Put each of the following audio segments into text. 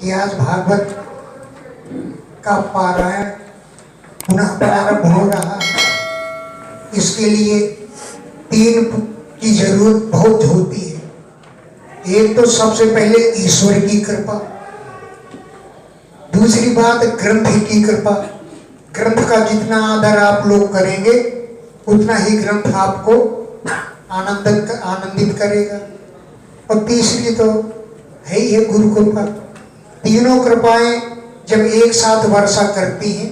कि आज भागवत का पारायण पुनः प्रारंभ हो रहा है। इसके लिए तीन की जरूरत बहुत होती है। एक तो सबसे पहले ईश्वर की कृपा, दूसरी बात ग्रंथ की कृपा। ग्रंथ का जितना आदर आप लोग करेंगे उतना ही ग्रंथ आपको आनंदित करेगा। और तीसरी तो है ही है गुरु कृपा। तीनों कृपाएं जब एक साथ वर्षा करती हैं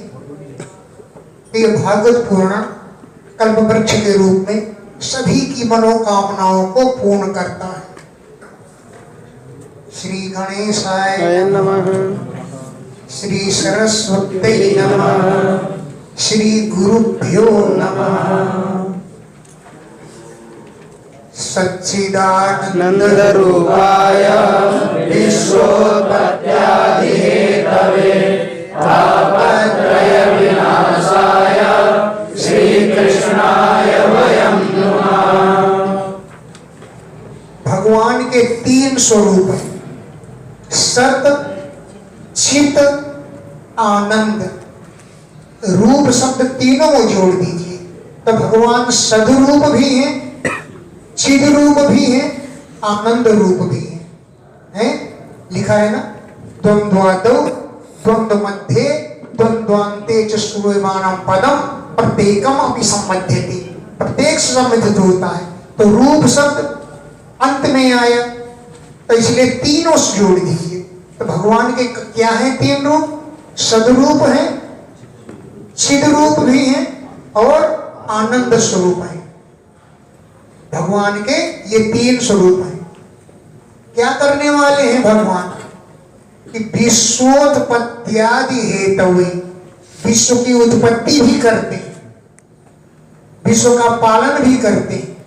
तो ये भागवत पुराण कल्प वृक्ष के रूप में सभी की मनोकामनाओं को पूर्ण करता है। श्री गणेशाय नमः, श्री सरस्वती नमः, श्री गुरुभ्यो नमः। सच्चिदानंद रूपाय विश्वोत्पत्त्यादि हेतवे तापत्रय विनाशाय श्री कृष्णाय वयं नमः। भगवान के तीन स्वरूप हैं, सत, चित, आनंद। रूप शब्द तीनों को जोड़ दीजिए तो भगवान सदरूप भी हैं, चिद रूप भी है, आनंद रूप भी है? लिखा है ना, द्वंद्वादौ द्वंद्व मध्ये द्वंद्वान्ते च श्रूयमाणं पदम प्रत्येकम अपि सम्बध्यते। प्रत्येक से संबंधित होता है। तो रूप शब्द अंत में आया तो इसलिए तीनों से जोड़ दीजिए। तो भगवान के क्या है तीन रूप? सदरूप है, चिद रूप भी है और आनंद स्वरूप है। भगवान के ये तीन स्वरूप हैं। क्या करने वाले हैं भगवान? कि विश्वोत्पत्त्यादि हेतवे, विश्व की उत्पत्ति भी करते हैं, विश्व का पालन भी करते हैं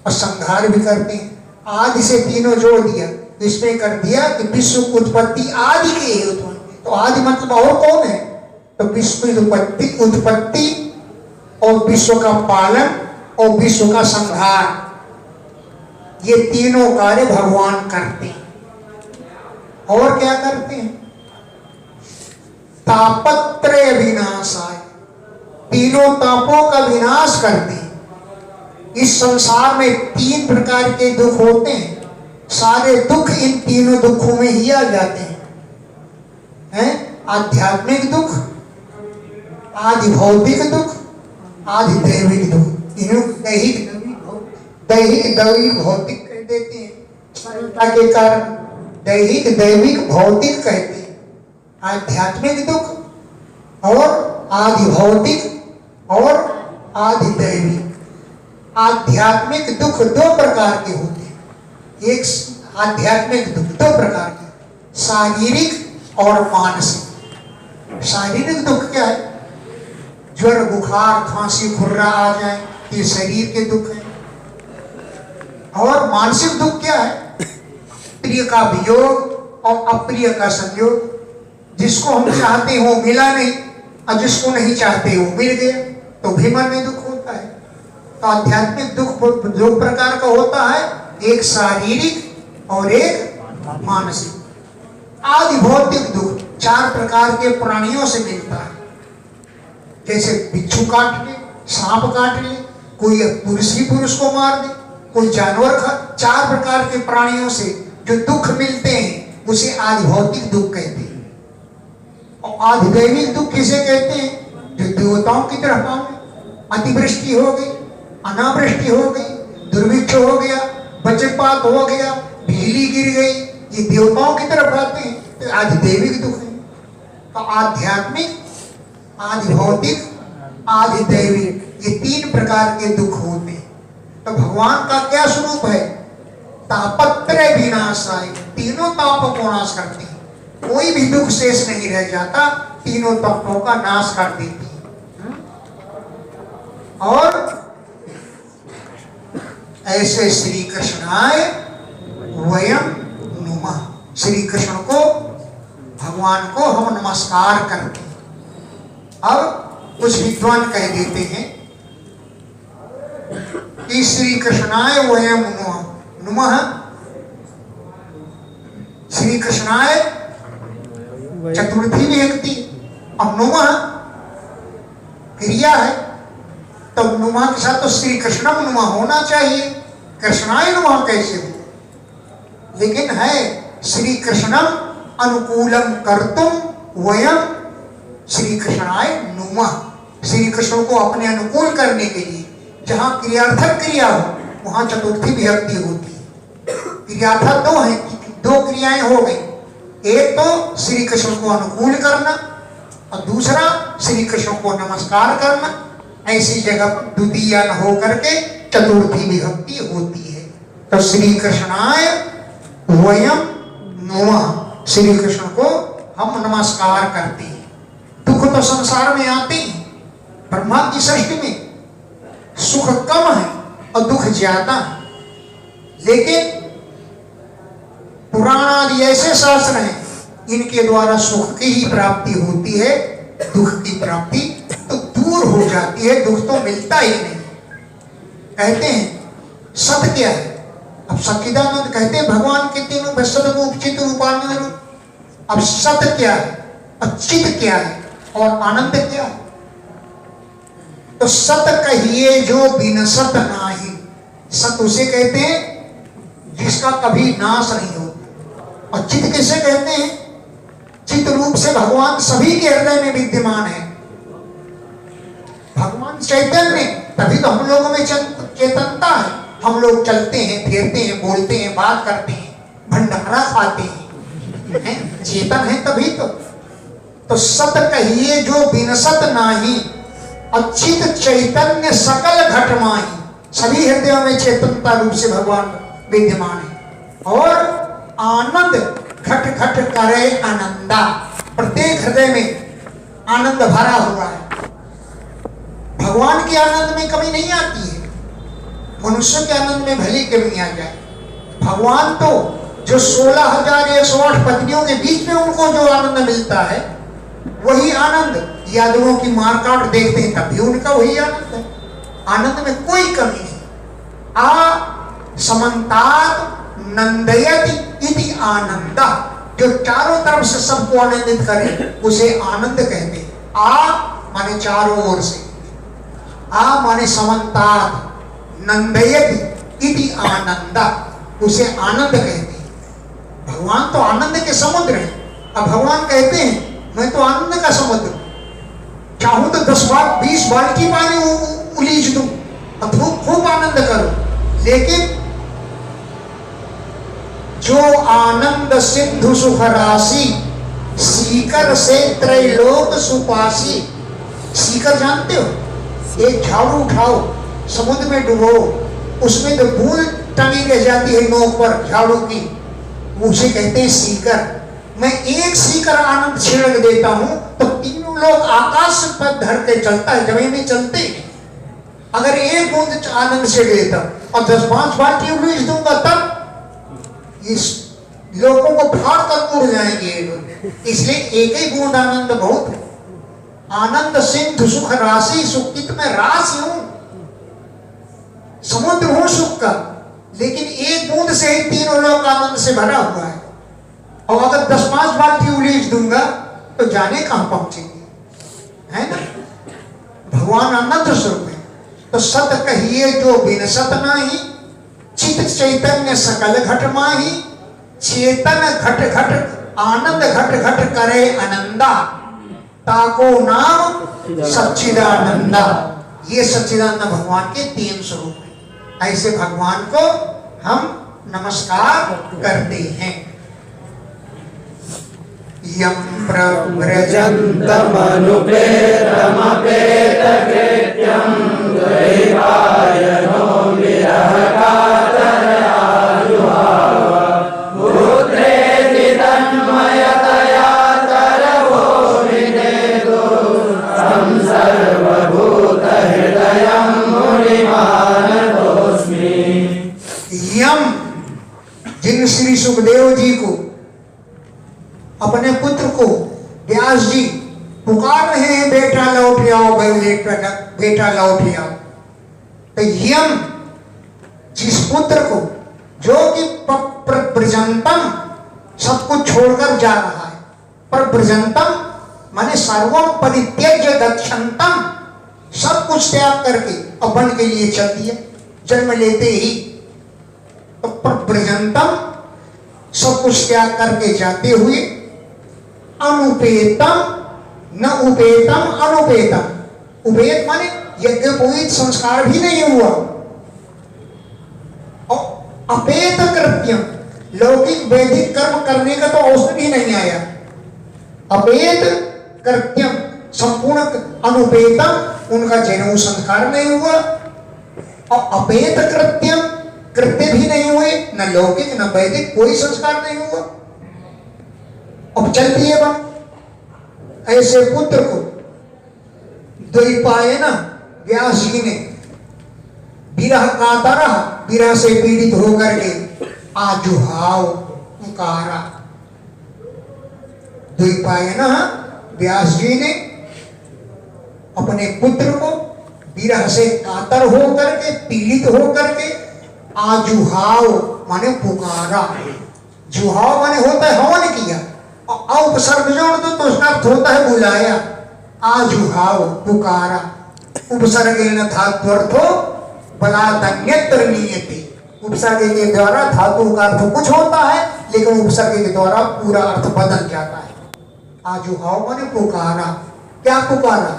और संहार भी करते हैं। आदि से तीनों जोड़ दिया तो इसमें कर दिया कि विश्व की उत्पत्ति आदि के हेतु है। तो आदि मतलब और कौन है? तो विश्व की उत्पत्ति और विश्व का पालन और विश्व का संहार, ये तीनों कार्य भगवान करते हैं। और क्या करते हैं? तापत्रय विनाशाय, तीनों तापों का विनाश करते हैं। इस संसार में तीन प्रकार के दुख होते हैं। सारे दुख इन तीनों दुखों में ही आ जाते हैं। आध्यात्मिक दुख, आदि भौतिक दुख, आदि दैविक दुख। इन्हें दैहिक दैविक भौतिक कह देते हैं, सरलता के कारण दैहिक दैविक भौतिक कहते हैं। आध्यात्मिक दुख और आदि भौतिक और आदि दैविक। आध्यात्मिक दुख दो प्रकार के होते हैं। एक आध्यात्मिक दुख दो प्रकार के, शारीरिक और मानसिक। शारीरिक दुख क्या है? ज्वर, बुखार, खांसी, खुर्रा आ जाए, ये शरीर के दुख है। और मानसिक दुख क्या है? प्रिय का वियोग और अप्रिय का संयोग। जिसको हम चाहते हो मिला नहीं और जिसको नहीं चाहते हो मिल गया तो भी मन में दुख होता है। तो आध्यात्मिक दुख दो प्रकार का होता है, एक शारीरिक और एक मानसिक। आदि भौतिक दुख चार प्रकार के प्राणियों से मिलता है। जैसे बिच्छू काट ले, सांप काट ले, कोई पुरुष ही पुरुष को मार दे, कोई जानवर चार प्रकार के प्राणियों से जो दुख मिलते हैं उसे आदि भौतिक दुख कहते हैं। और आदि दैविक दुख किसे कहते हैं? जो देवताओं की तरफ आवे, अतिवृष्टि हो गई, अनावृष्टि हो गई, दुर्भिक्ष हो गया, वज्रपात हो गया, बिजली गिर गई, ये देवताओं की तरफ आते हैं तो आदि दैविक दुख है। तो आध्यात्मिक, आदि भौतिक, आदि दैविक, ये तीन प्रकार के दुख होते हैं। तो भगवान का क्या स्वरूप है? तापत्रय विनाशाय, तीनों तापों को नाश करते हैं। कोई भी दुख शेष नहीं रह जाता, तीनों तापों का नाश कर देती है। और ऐसे श्री कृष्णाय वयं नुमः, श्री कृष्ण को, भगवान को हम नमस्कार करते हैं। अब कुछ विद्वान कह देते हैं कि श्री कृष्णाय वयं नुमः, श्री कृष्णाय चतुर्थी विभक्ति। अब नुमा क्रिया है, तो नुमा के साथ तो श्री कृष्णम नुमा होना चाहिए, कृष्णाय नुमा कैसे हो? लेकिन है श्री कृष्णम अनुकूलम कर्तुम वयम श्री कृष्णाय नुमा। श्री कृष्ण को अपने अनुकूल करने के लिए जहां क्रियार्थक क्रिया हो वहां चतुर्थी विभक्ति होती है। क्रियार्थक दो है, दो क्रियाएं हो गई, एक तो श्री कृष्ण को अनुकूल करना और दूसरा श्री कृष्ण को नमस्कार करना। ऐसी जगह पर द्वितीय न हो करके चतुर्थी विभक्ति होती है। तो श्री कृष्णाय वयम नुमः, श्री कृष्ण को हम नमस्कार करते हैं। दुख तो संसार में आते हैं, ब्रह्मा की सृष्टि में सुख कम है और दुख ज्यादा है, लेकिन पुराण आदि ऐसे शास्त्र हैं इनके द्वारा सुख की ही प्राप्ति होती है, दुख की प्राप्ति तो दूर हो जाती है, दुख तो मिलता ही नहीं। कहते हैं सत्य क्या है? अब सच्चिदानंद कहते हैं भगवान के तीनों सदरूप चित रूपानंद। अब सत्य क्या है, अचित क्या है और आनंद क्या है? तो सत कहिए जो विनसत नाही। सत उसे कहते हैं जिसका कभी नाश नहीं होता। और चित किसे कहते हैं? चित रूप से भगवान सभी के हृदय में विद्यमान है। भगवान चैतन्य, तभी तो हम लोगों में चेतनता है। हम लोग चलते हैं, फिरते हैं, बोलते हैं, बात करते हैं, भंडारा खाते हैं, चेतन है तभी तो सत कहिए जो विनसत नाही, अचित चैतन्य सकल घट माही। सभी हृदयों में चेतनता रूप से भगवान विद्यमान है। और आनंद घट घट करे आनंदा, प्रत्येक हृदय में आनंद भरा हुआ है। भगवान के आनंद में कमी नहीं आती है, मनुष्य के आनंद में भली कमी आ जाए। भगवान तो जो 16,108 पत्नियों के बीच में उनको जो आनंद मिलता है वही आनंद यादवों की मारकाट देखते हैं तब भी उनका वही आनंद है। आनंद में कोई कमी नहीं। आ समन्तात नंदयति इति आनंदा, जो चारों तरफ से सबको आनंदित करे उसे आनंद कहते हैं। आ माने चारों ओर से, आ माने समन्तात, नंदयति इति आनंदा, उसे आनंद कहते हैं। भगवान तो आनंद के समुद्र है। अब भगवान कहते हैं मैं तो आनंद का समुद्र, चाहूं तो 10-20 बाल्टी पानी उलीझ दूं और खूब आनंद करो, लेकिन जो आनंद सिंधु सुख राशि, सीकर से त्रैलोक सुपासी। सीकर जानते हो? एक झाड़ू उठाओ, समुद्र में डुबो, उसमें जो बूंद टंगी रह जाती है नोक पर झाड़ू की, उसे कहते हैं सीकर। मैं एक सीकर आनंद छिड़क देता हूं तो तीनों लोग आकाश पर धर के चलता है, जमीन में चलते हैं। अगर एक बूंद आनंद छिड़क देता और 10-5 बाल्टी उलीझ दूंगा तब इस लोगों को फाड़ कर उड़ जाएंगे। इसलिए एक ही बूंद आनंद बहुत है। आनंद सिंधु सुख राशि, सुख की तो मैं राशि हूं, समुद्र हूं सुख का, लेकिन एक बूंद से ही तीनों लोग आनंद से भरा हुआ है। और अगर 10-5 बाल्टी उलीझ दूंगा तो जाने कहां पहुंचेंगे, है ना? भगवान आनंद स्वरूप है। तो सत कहिए जो विनसत नाही, चित चैतन्य सकल घट माही। चेतन घट घट आनंद घट घट करे आनंदा, ताको नाम सच्चिदानंदा। ये सच्चिदानंद भगवान के 3 स्वरूप हैं। ऐसे भगवान को हम नमस्कार करते हैं। यम प्रव्रजन्तमनुपेतमपेतकृत्यं दैवायनो विरहकातराजुहाव पुत्रेति तन्मयतया तरवो विनेदो तं सर्वभूतहृदयं मुनिमानतोऽस्मि। यम, जिन श्री सुखदेव जी को अपने पुत्र को व्यास जी पुकार रहे हैं, बेटा लौट आओ, बेटा लौट आओ। तो यम, जिस पुत्र को जो कि प्रजंतम सब कुछ छोड़कर जा रहा है, प्रव्रजंतम माने सर्वम परित्यज्य गच्छन्तम, सब कुछ त्याग करके अपन के लिए चल दिया जन्म लेते ही। तो प्रव्रजंतम सब कुछ त्याग करके जाते हुए, अनुपेतम न उपेतम अनुपेतम, उपेत माने यज्ञोपवीत संस्कार भी नहीं हुआ, और अपेत कृत्यम लौकिक वैदिक कर्म करने का तो अवसर ही नहीं आया। अपेत कृत्यम संपूर्ण अनुपेतम उनका जनेऊ संस्कार नहीं हुआ, और अपेत कृत्यम कृत्य भी नहीं हुए, न लौकिक न वैदिक कोई संस्कार नहीं हुआ। अब चल दिए बा ऐसे पुत्र को द्वैपायन व्यास जी ने विरह कातर, विरह से पीड़ित होकर के आजुहाव पुकारा। द्वैपायन व्यास जी ने अपने पुत्र को विरह से कातर होकर के, पीड़ित होकर के आजुहाव माने पुकारा। जुहाव माने होता है हवन किया, और उपसर्ग जोड़ दो तो उसका अर्थ होता है बुलाया। आजुहाव पुकारा, उपसर्गेण धात्वर्थो बलादन्यत्र नीयते। उपसर्ग के द्वारा धातु का अर्थ कुछ होता है, लेकिन उपसर्ग के द्वारा पूरा अर्थ बदल जाता है। आजुहाव माने पुकारा। क्या पुकारा?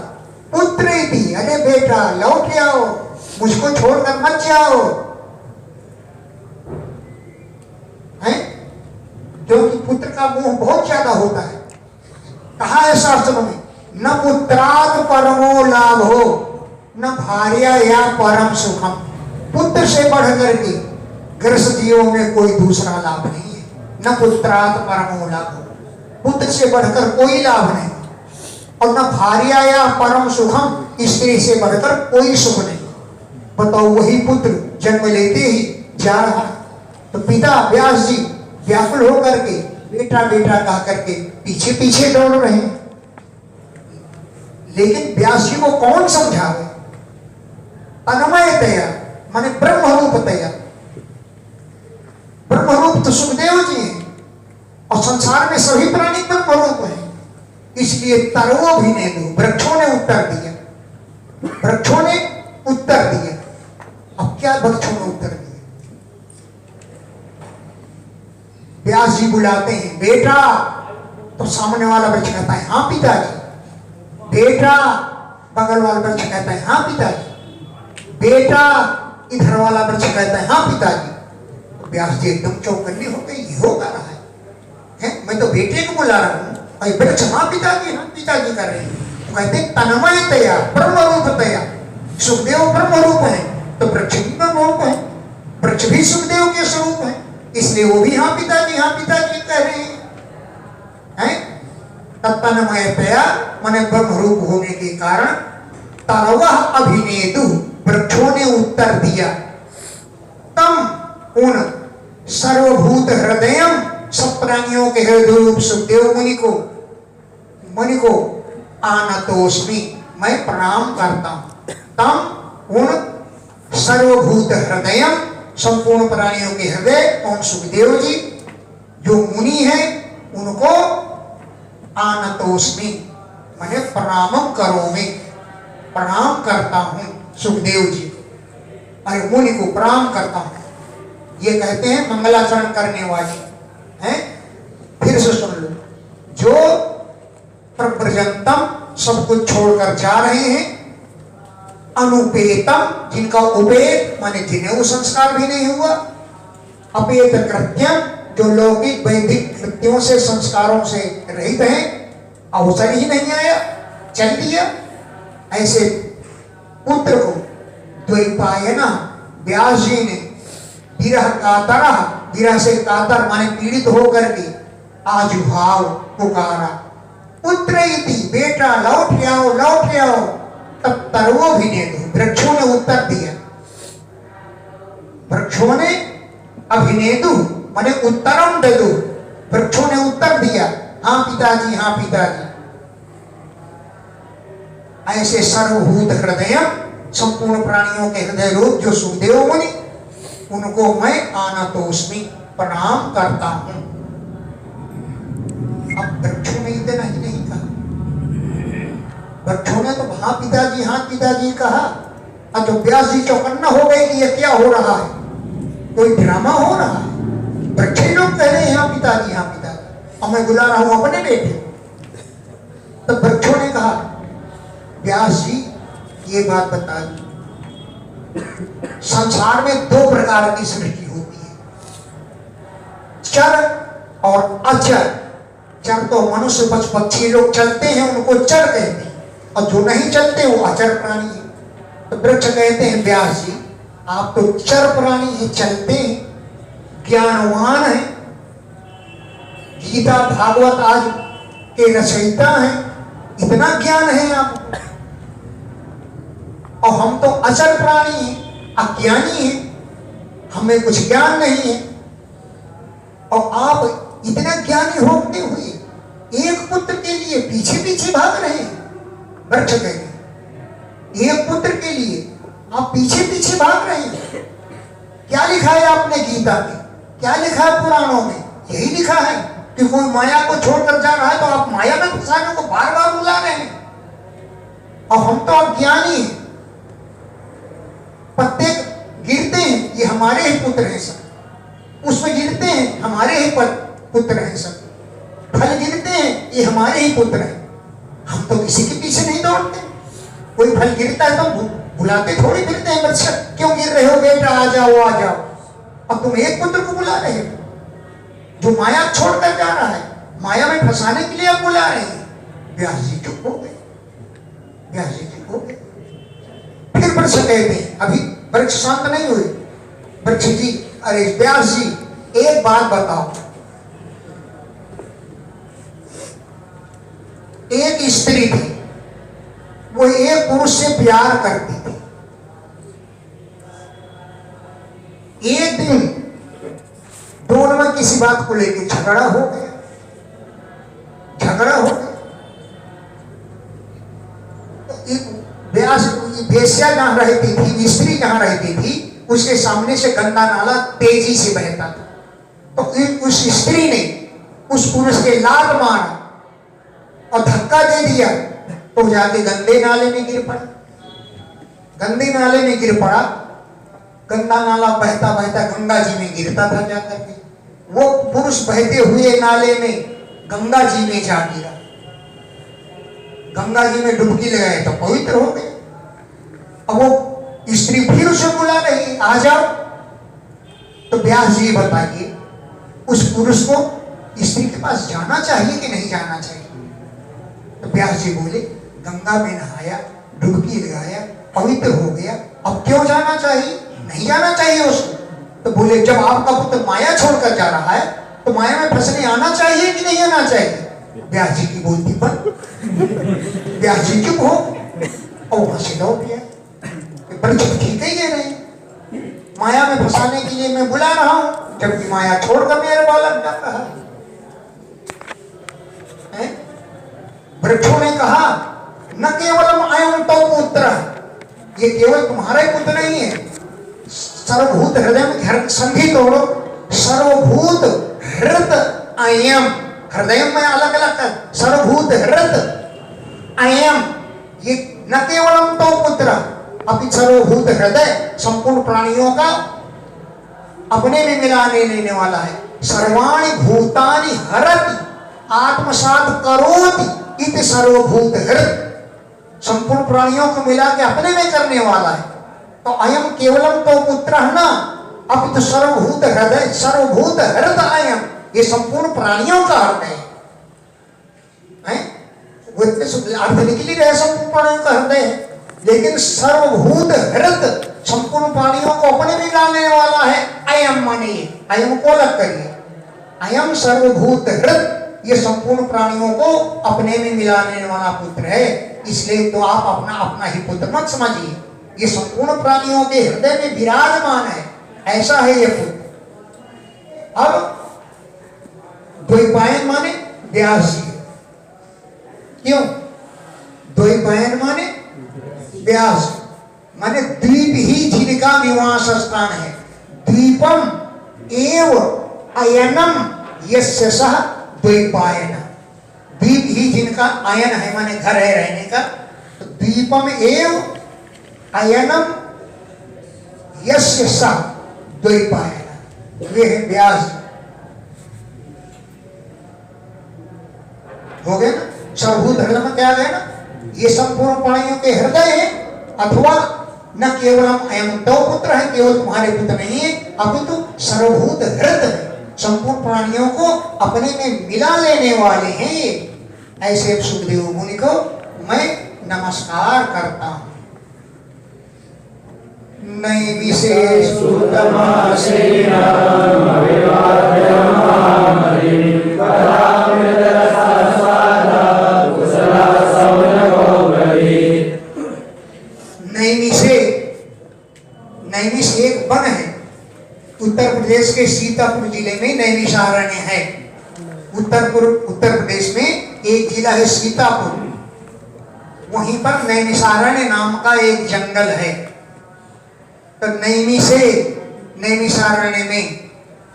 पुत्र इति, अरे बेटा लौट आओ, मुझको छोड़कर मत जाओ। हैं? क्योंकि पुत्र का मोह बहुत ज्यादा होता है। कहा है शास्त्रों में, न पुत्रात् परमो लाभो न भार्या या परम सुखम। पुत्र से बढ़ करके गृहस्थियों में कोई दूसरा लाभ नहीं है। न पुत्रात् परमो लाभो, पुत्र से बढ़कर कोई लाभ नहीं, और न भार्या या परम सुखम, स्त्री से बढ़कर कोई सुख नहीं। बताओ, वही पुत्र जन्म लेते ही जा रहा है, तो पिता व्यास जी व्याकुल होकर के बेटा बेटा कह करके पीछे पीछे दौड़ रहे हैं। लेकिन व्यास जी को कौन समझावे? तन्मयतया माने ब्रह्मरूपतया। ब्रह्मरूप तो सुखदेव जी हैं, और संसार में सभी प्राणी ब्रह्मरूप हैं। इसलिए तरवो भी ने दो, वृक्षों ने उत्तर दिया, वृक्षों ने उत्तर दिया। अब क्या वृक्षों ने उत्तर दिया? व्यास जी बुलाते हैं, बेटा, तो सामने वाला वृक्ष कहता है हाँ पिताजी। बेटा, बगल वाला वृक्ष कहता है हाँ पिताजी। बेटा, इधर वाला वृक्ष कहता है हाँ पिताजी। व्यास जी एकदम चौकन्ने हो गए, ये हो रहा है? मैं तो बेटे को बुला रहा हूँ, और वृक्ष हाँ पिताजी कर रहे हैं। तो कहते हैं तन्मयतया ब्रह्मरूपतया। सुखदेव ब्रह्मरूप है, तो वृक्ष भी ब्रह्मरूप है, वृक्ष भी सुखदेव के स्वरूप है, इसलिए वो भी हाँ पिताजी कह रहे हैं। तन्मयतया माने ब्रह्मरूप होने के कारण तरवः अभिनेतु, वृक्षों ने उत्तर दिया। तम उन सर्वभूत हृदयम, सब प्राणियों के हृदय रूप सुखदेव मुनि को आनतोस्मि, मैं प्रणाम करता हूं। तम उन सर्वभूत हृदयम, संपूर्ण प्राणियों के हृदय, कौन? सुखदेव जी जो मुनि है, उनको आनतोस्मि माने प्रणामम करोमि, प्रणाम करता हूं सुखदेव जी। अरे मुनि को प्रणाम करता हूं, ये कहते हैं मंगलाचरण करने वाले हैं। फिर से सुन लो, जो प्रव्रजंतम सब कुछ छोड़कर जा रहे हैं, अनुपेतम जिनका उपेत माने जनेऊ संस्कार भी नहीं हुआ, अपेत कृत्यम जो लौकिक वैदिक कृत्यों से संस्कारों से रहित हैं, अवसर ही नहीं आया, चल दिया। ऐसे पुत्र को द्वैपायन व्यास जी ने विरह कातरा, विरह से कातर माने पीड़ित होकर के आजुहाव पुकारा। पुत्र इति, बेटा लौट आओ। तब तरवो भी ने दो, वृक्षों ने उत्तर दिया। वृक्षों ने अभिनेदु माने उत्तरम दे दो, वृक्षों ने उत्तर दिया, हाँ पिताजी। ऐसे सर्वभूत हृदय, संपूर्ण प्राणियों के हृदय रूप जो सुखदेव मुनि, उनको मैं आनतोस्मि प्रणाम करता हूं। अब वृक्षों ने बच्चों ने तो हाँ पिताजी हाँ पिताजी कहा। अब तो व्यास जी चौकन्ना हो गए कि ये क्या हो रहा है, कोई ड्रामा हो रहा है। बच्चे लोग कह रहे हैं हाँ पिताजी और मैं बुला रहा हूं अपने बेटे। तो बच्चों ने कहा व्यास जी ये बात बता दी, संसार में दो प्रकार की सृष्टि होती है, चर और अचर। चर तो मनुष्य पशु पक्षी लोग चलते हैं उनको चर कहते हैं, और जो नहीं चलते वो अचर प्राणी है। तो वृक्ष कहते हैं व्यास जी आप तो चर प्राणी हैं, चलते हैं, ज्ञानवान हैं, गीता भागवत आज के रचयिता हैं, इतना ज्ञान है आपको, और हम तो अचर प्राणी हैं, अज्ञानी हैं, हमें कुछ ज्ञान नहीं है। और आप इतना ज्ञानी होते हुए एक पुत्र के लिए पीछे पीछे भाग रहे हैं। वृक्ष कहते हैं एक पुत्र के लिए आप पीछे पीछे भाग रहे हैं। क्या लिखा है आपने गीता में, क्या लिखा है पुराणों में? यही लिखा है कि कोई माया को छोड़कर जा रहा है तो आप माया में फंसाने को बार बार बुला रहे हैं, और हम तो अज्ञानी हैं। पत्ते गिरते हैं ये हमारे ही पुत्र हैं सब, उसमें गिरते हैं हमारे ही पुत्र हैं सब, फल गिरते हैं ये हमारे ही पुत्र हैं। हम तो किसी के पीछे नहीं दौड़ते। कोई फल गिरता है तो बुलाते थोड़ी फिरते हैं बच्चा क्यों गिर रहे हो बेटा आ जाओ आ जाओ। अब तुम एक पुत्र को बुला रहे हो जो माया छोड़कर जा रहा है, माया में फंसाने के लिए आप बुला रहे हैं। व्यास जी चुप हो गए, व्यास जी चुप हो गए। फिर वृक्ष कहते हैं, अभी वृक्ष शांत नहीं हुए। वृक्ष जी अरे व्यास जी एक बात बताओ, एक स्त्री थी वो एक पुरुष से प्यार करती थी। एक दिन दोनों में किसी बात को लेकर झगड़ा हो गया, झगड़ा हो गया। वेश्या जहां रहती थी, स्त्री जहां रहती थी, उसके सामने से गंदा नाला तेजी से बहता था। तो उस स्त्री ने उस पुरुष के लात मारा और धक्का दे दिया, तो जाके गंदे नाले में गिर पड़ा। गंदे नाले में गिर पड़ा, गंदा नाला बहता बहता गंगा जी में गिरता था जाकर के। वो पुरुष बहते हुए नाले में गंगा जी में जा गिरा, गंगा जी में डुबकी लगाए तो पवित्र हो गए। अब वो स्त्री फिर उसे बुला रही आ जाओ। तो व्यास जी बताइए उस पुरुष को स्त्री के पास जाना चाहिए कि नहीं जाना चाहिए? तो व्यास जी बोले गंगा में नहाया, डुबकी लगाया, पवित्र हो गया, अब क्यों जाना चाहिए? नहीं जाना चाहिए उसको। तो बोले जब आपका पुत्र माया छोड़कर जा रहा है तो माया में फंसने आना चाहिए कि नहीं आना चाहिए? व्यास जी की बोलती पर व्यास जी चुप हो और वहां से लौट गया। वृक्ष ठीक ही है नहीं, माया में फंसाने के लिए मैं बुला रहा हूं जबकि माया छोड़कर मेरे बालक जा रहा है। वृक्षों ने कहा न केवलम अयं तो पुत्र, ये केवल तुम्हारा ही पुत्र नहीं है, सर्वभूत हृदय में घर संधि तोड़ो, सर्वभूत हृत अयम, हृदय में अलग अलग कर, सर्वभूत हृत अयम, ये न केवलम तो पुत्र अभी सर्वभूत हृदय संपूर्ण प्राणियों का अपने में मिलाने लेने वाला है। सर्वाणि भूतानि हरति आत्मसात करोति इति सर्वभूत हृत, संपूर्ण प्राणियों को मिला के अपने में करने वाला है। तो अयम केवलम तो पुत्र है ना, अब तो सर्वभूत हृदय, सर्वभूत हृत अयम, ये संपूर्ण प्राणियों का अर्थ है। वो इतने अर्थ निकल ही रहे संपूर्ण प्राणियों का हृदय है, लेकिन सर्वभूत हृत संपूर्ण प्राणियों को अपने में डालने वाला है। अयम माने अयम को अलग करिए, अयम सर्वभूत हृत, ये संपूर्ण प्राणियों को अपने में मिलाने वाला पुत्र है। इसलिए तो आप अपना अपना ही पुत्र मत समझिए, ये संपूर्ण प्राणियों के हृदय में विराजमान है, ऐसा है ये पुत्र। अब द्वैपायन माने व्यास जी, क्यों द्वैपायन माने व्यास माने द्वीप ही जिनका निवास स्थान है। द्वीपम एव अयनम यस्य सह द्वैपायन, द्वीप ही जिनका अयन है माने घर है रहने का, दीपम एव अयनम यस्य स द्वैपायन। वे है व्यास। हो गए ना, सर्वभूत हृदय में क्या गया ना, ये संपूर्ण प्राणियों के हृदय है। अथवा न केवल अयम दो पुत्र है, केवल तुम्हारे पुत्र नहीं है, अपितु सर्वभूत हृदय संपूर्ण प्राणियों को अपने में मिला लेने वाले हैं ये। ऐसे सुखदेव मुनि को मैं नमस्कार करता हूं। नई विशेष नैमिष एक वन है उत्तर प्रदेश के सीतापुर जिले में। नैमिषारण्य है उत्तर प्रदेश में एक जिला है सीतापुर, वहीं पर नैमिषारण्य नाम का एक जंगल है। तो नैमिषारण्य में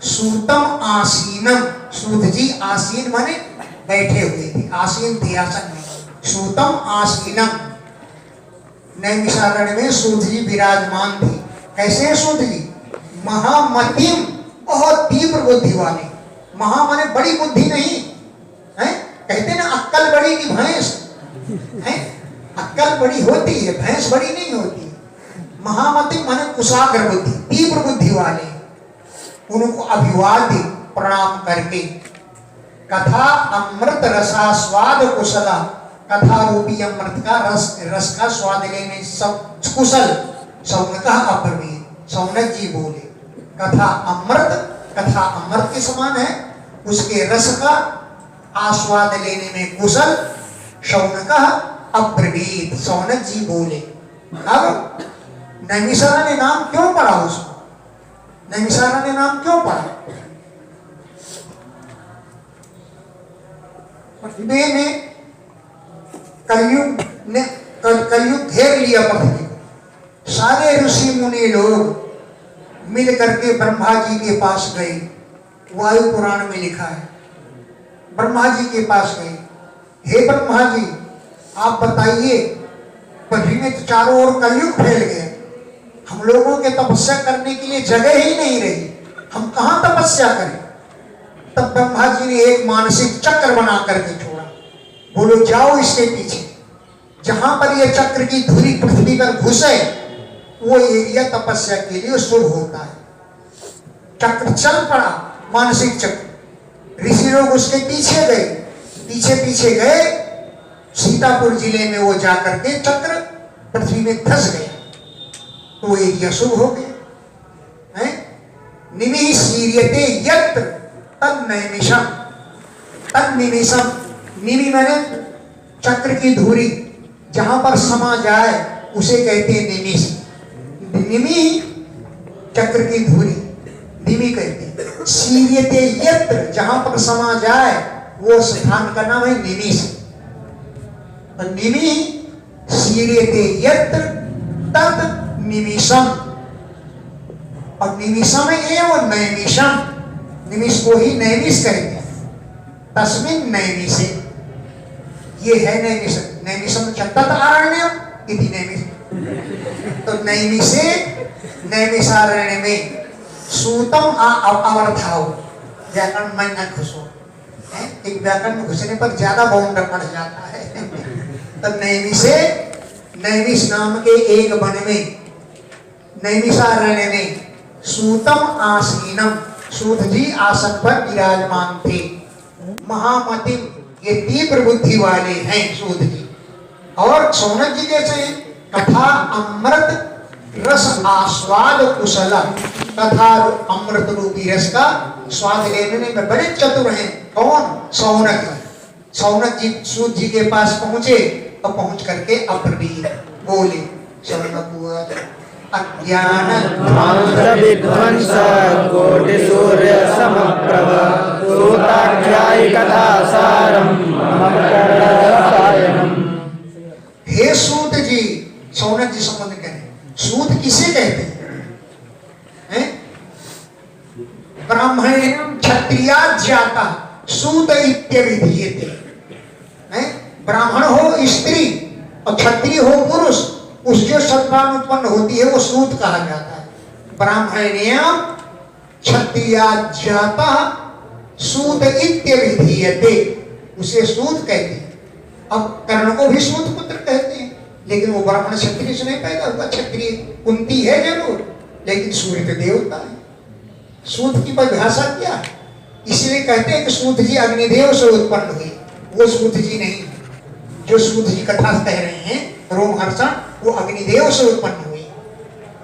सूतम आसीनम, सूत जी आसीन माने बैठे हुए थे, आसीन थे आसन में, सूतम आसीनम। नैमिषारण्य में सूत जी विराजमान थे। कैसे हैं सूत जी? महामतिम, बहुत तीव्र बुद्धि वाले। महा माने बड़ी बुद्धि नहीं है, कहते ना अक्कल बड़ी की भैंस है, अक्कल बड़ी होती है, भैंस बड़ी नहीं होती। महामति माने कुशाग्र बुद्धि, तीव्र बुद्धि वाले। उनको अभिवाद्य प्रणाम करके कथा अमृत रसास्वाद कुशला, कथा रूपी अमृत का रस का स्वाद लेने सब कुशल। सौनक अप्रवीण, सौनक जी बोले कथा अमृत के समान है, उसके रस का आस्वाद लेने में कुशल। सौनक अप्रवीण, सौनक जी बोले। अब नैमिषारण्य नाम क्यों पड़ा उसको? नैमिषारण्य नाम क्यों पड़ा? पृथ्वी में कलयुग घेर लिया पृथ्वी को। सारे ऋषि मुनि लोग मिल करके ब्रह्मा जी के पास गए। वायु पुराण में लिखा है, ब्रह्मा जी के पास गए, हे ब्रह्मा जी आप बताइए, पृथ्वी में तो चारों ओर कलयुग फैल गया, हम लोगों के तपस्या करने के लिए जगह ही नहीं रही, हम कहां तपस्या करें? तब ब्रह्मा जी ने एक मानसिक चक्र बना करके छोड़ा। बोलो जाओ इसके पीछे, जहां पर यह चक्र की धुरी पृथ्वी पर घुसे वो एरिया तपस्या के लिए शुभ होता है। चक्र चल पड़ा, मानसिक चक्र। ऋषि लोग उसके पीछे गए, पीछे गए, सीतापुर जिले में वो जाकर के चक्र पृथ्वी में धस गया, तो वो एरिया शुभ हो गया है। निमि शीर्यते यत्र तन्नैमिषम्, तन्निमिषम्, निमि माने चक्र की धुरी, जहां पर समा जाए उसे कहते हैं निमिष। निमि चक्र की धुरी, निमि कहते हैं। शीर्यते यत्र, जहां पर समा जाए वो स्थान का नाम है निमिष। तो निमि शीर्यते यत्र तत् निमिषम्, और निमिषम् एवं नैमिषम्, निमिष को ही नैमिष कहते हैं। तस्मिन् नैमिषे, ये है नैमिष। नैमिषम् च तत् आरण्यम् इति नैमिष। तो नैमिषे, नैमिषारण्य में सूतम अवर्थाओ, व्याकरण में न घुसो, एक व्याकरण में घुसने पर ज्यादा बाउंड पड़ जाता है। तो नैमिषे, नैमिष नाम के एक वन में, नैमिषारण्य में सूतम आसीनम, सूत जी आसन पर विराजमान थे। महामतिम, ये तीव्र बुद्धि वाले हैं सूत जी। और सौनक जी कैसे हैं? कथा अमृत रस आस्वाद कुशला, कथा अमृत रूपी रस का स्वाद लेने में बड़े चतुर हैं। कौन? सौनक। सौनक जी सूत जी के पास पहुंचे और पहुंच करके अप्रवीण बोले। सौनक हुआ अज्ञान विध्वंस कोटि सूर्य समप्रभ सूताख्यायि कथा सारम मम कर्णरसायनम। हे सूत जी, सौनक जी संबंध करें, सूत किसे कहते हैं? ब्राह्मण क्षत्रिया जाता सूत इत्यभिधीयते। ब्राह्मण हो स्त्री और क्षत्रिय हो पुरुष, उसके संतान उत्पन्न होती है वो सूत कहा जाता है। ब्राह्मण्याम क्षत्रिया जाता सूत इत्यभिधीयते, उसे सूत कहते हैं। अब कर्ण को भी सूत पुत्र कहते हैं, लेकिन वो ब्राह्मण क्षत्रिय से नहीं पैदा हुआ। क्षत्रिय कुंती है जरूर, लेकिन सूर्य के देवता है। सूत की परिभाषा क्या है? इसलिए कहते हैं कि सूत जी अग्निदेव से उत्पन्न हुए, वो सूत जी नहीं। जो सूत जी कथा कह रहे हैं रोमहर्षण, वो अग्निदेव से उत्पन्न हुए।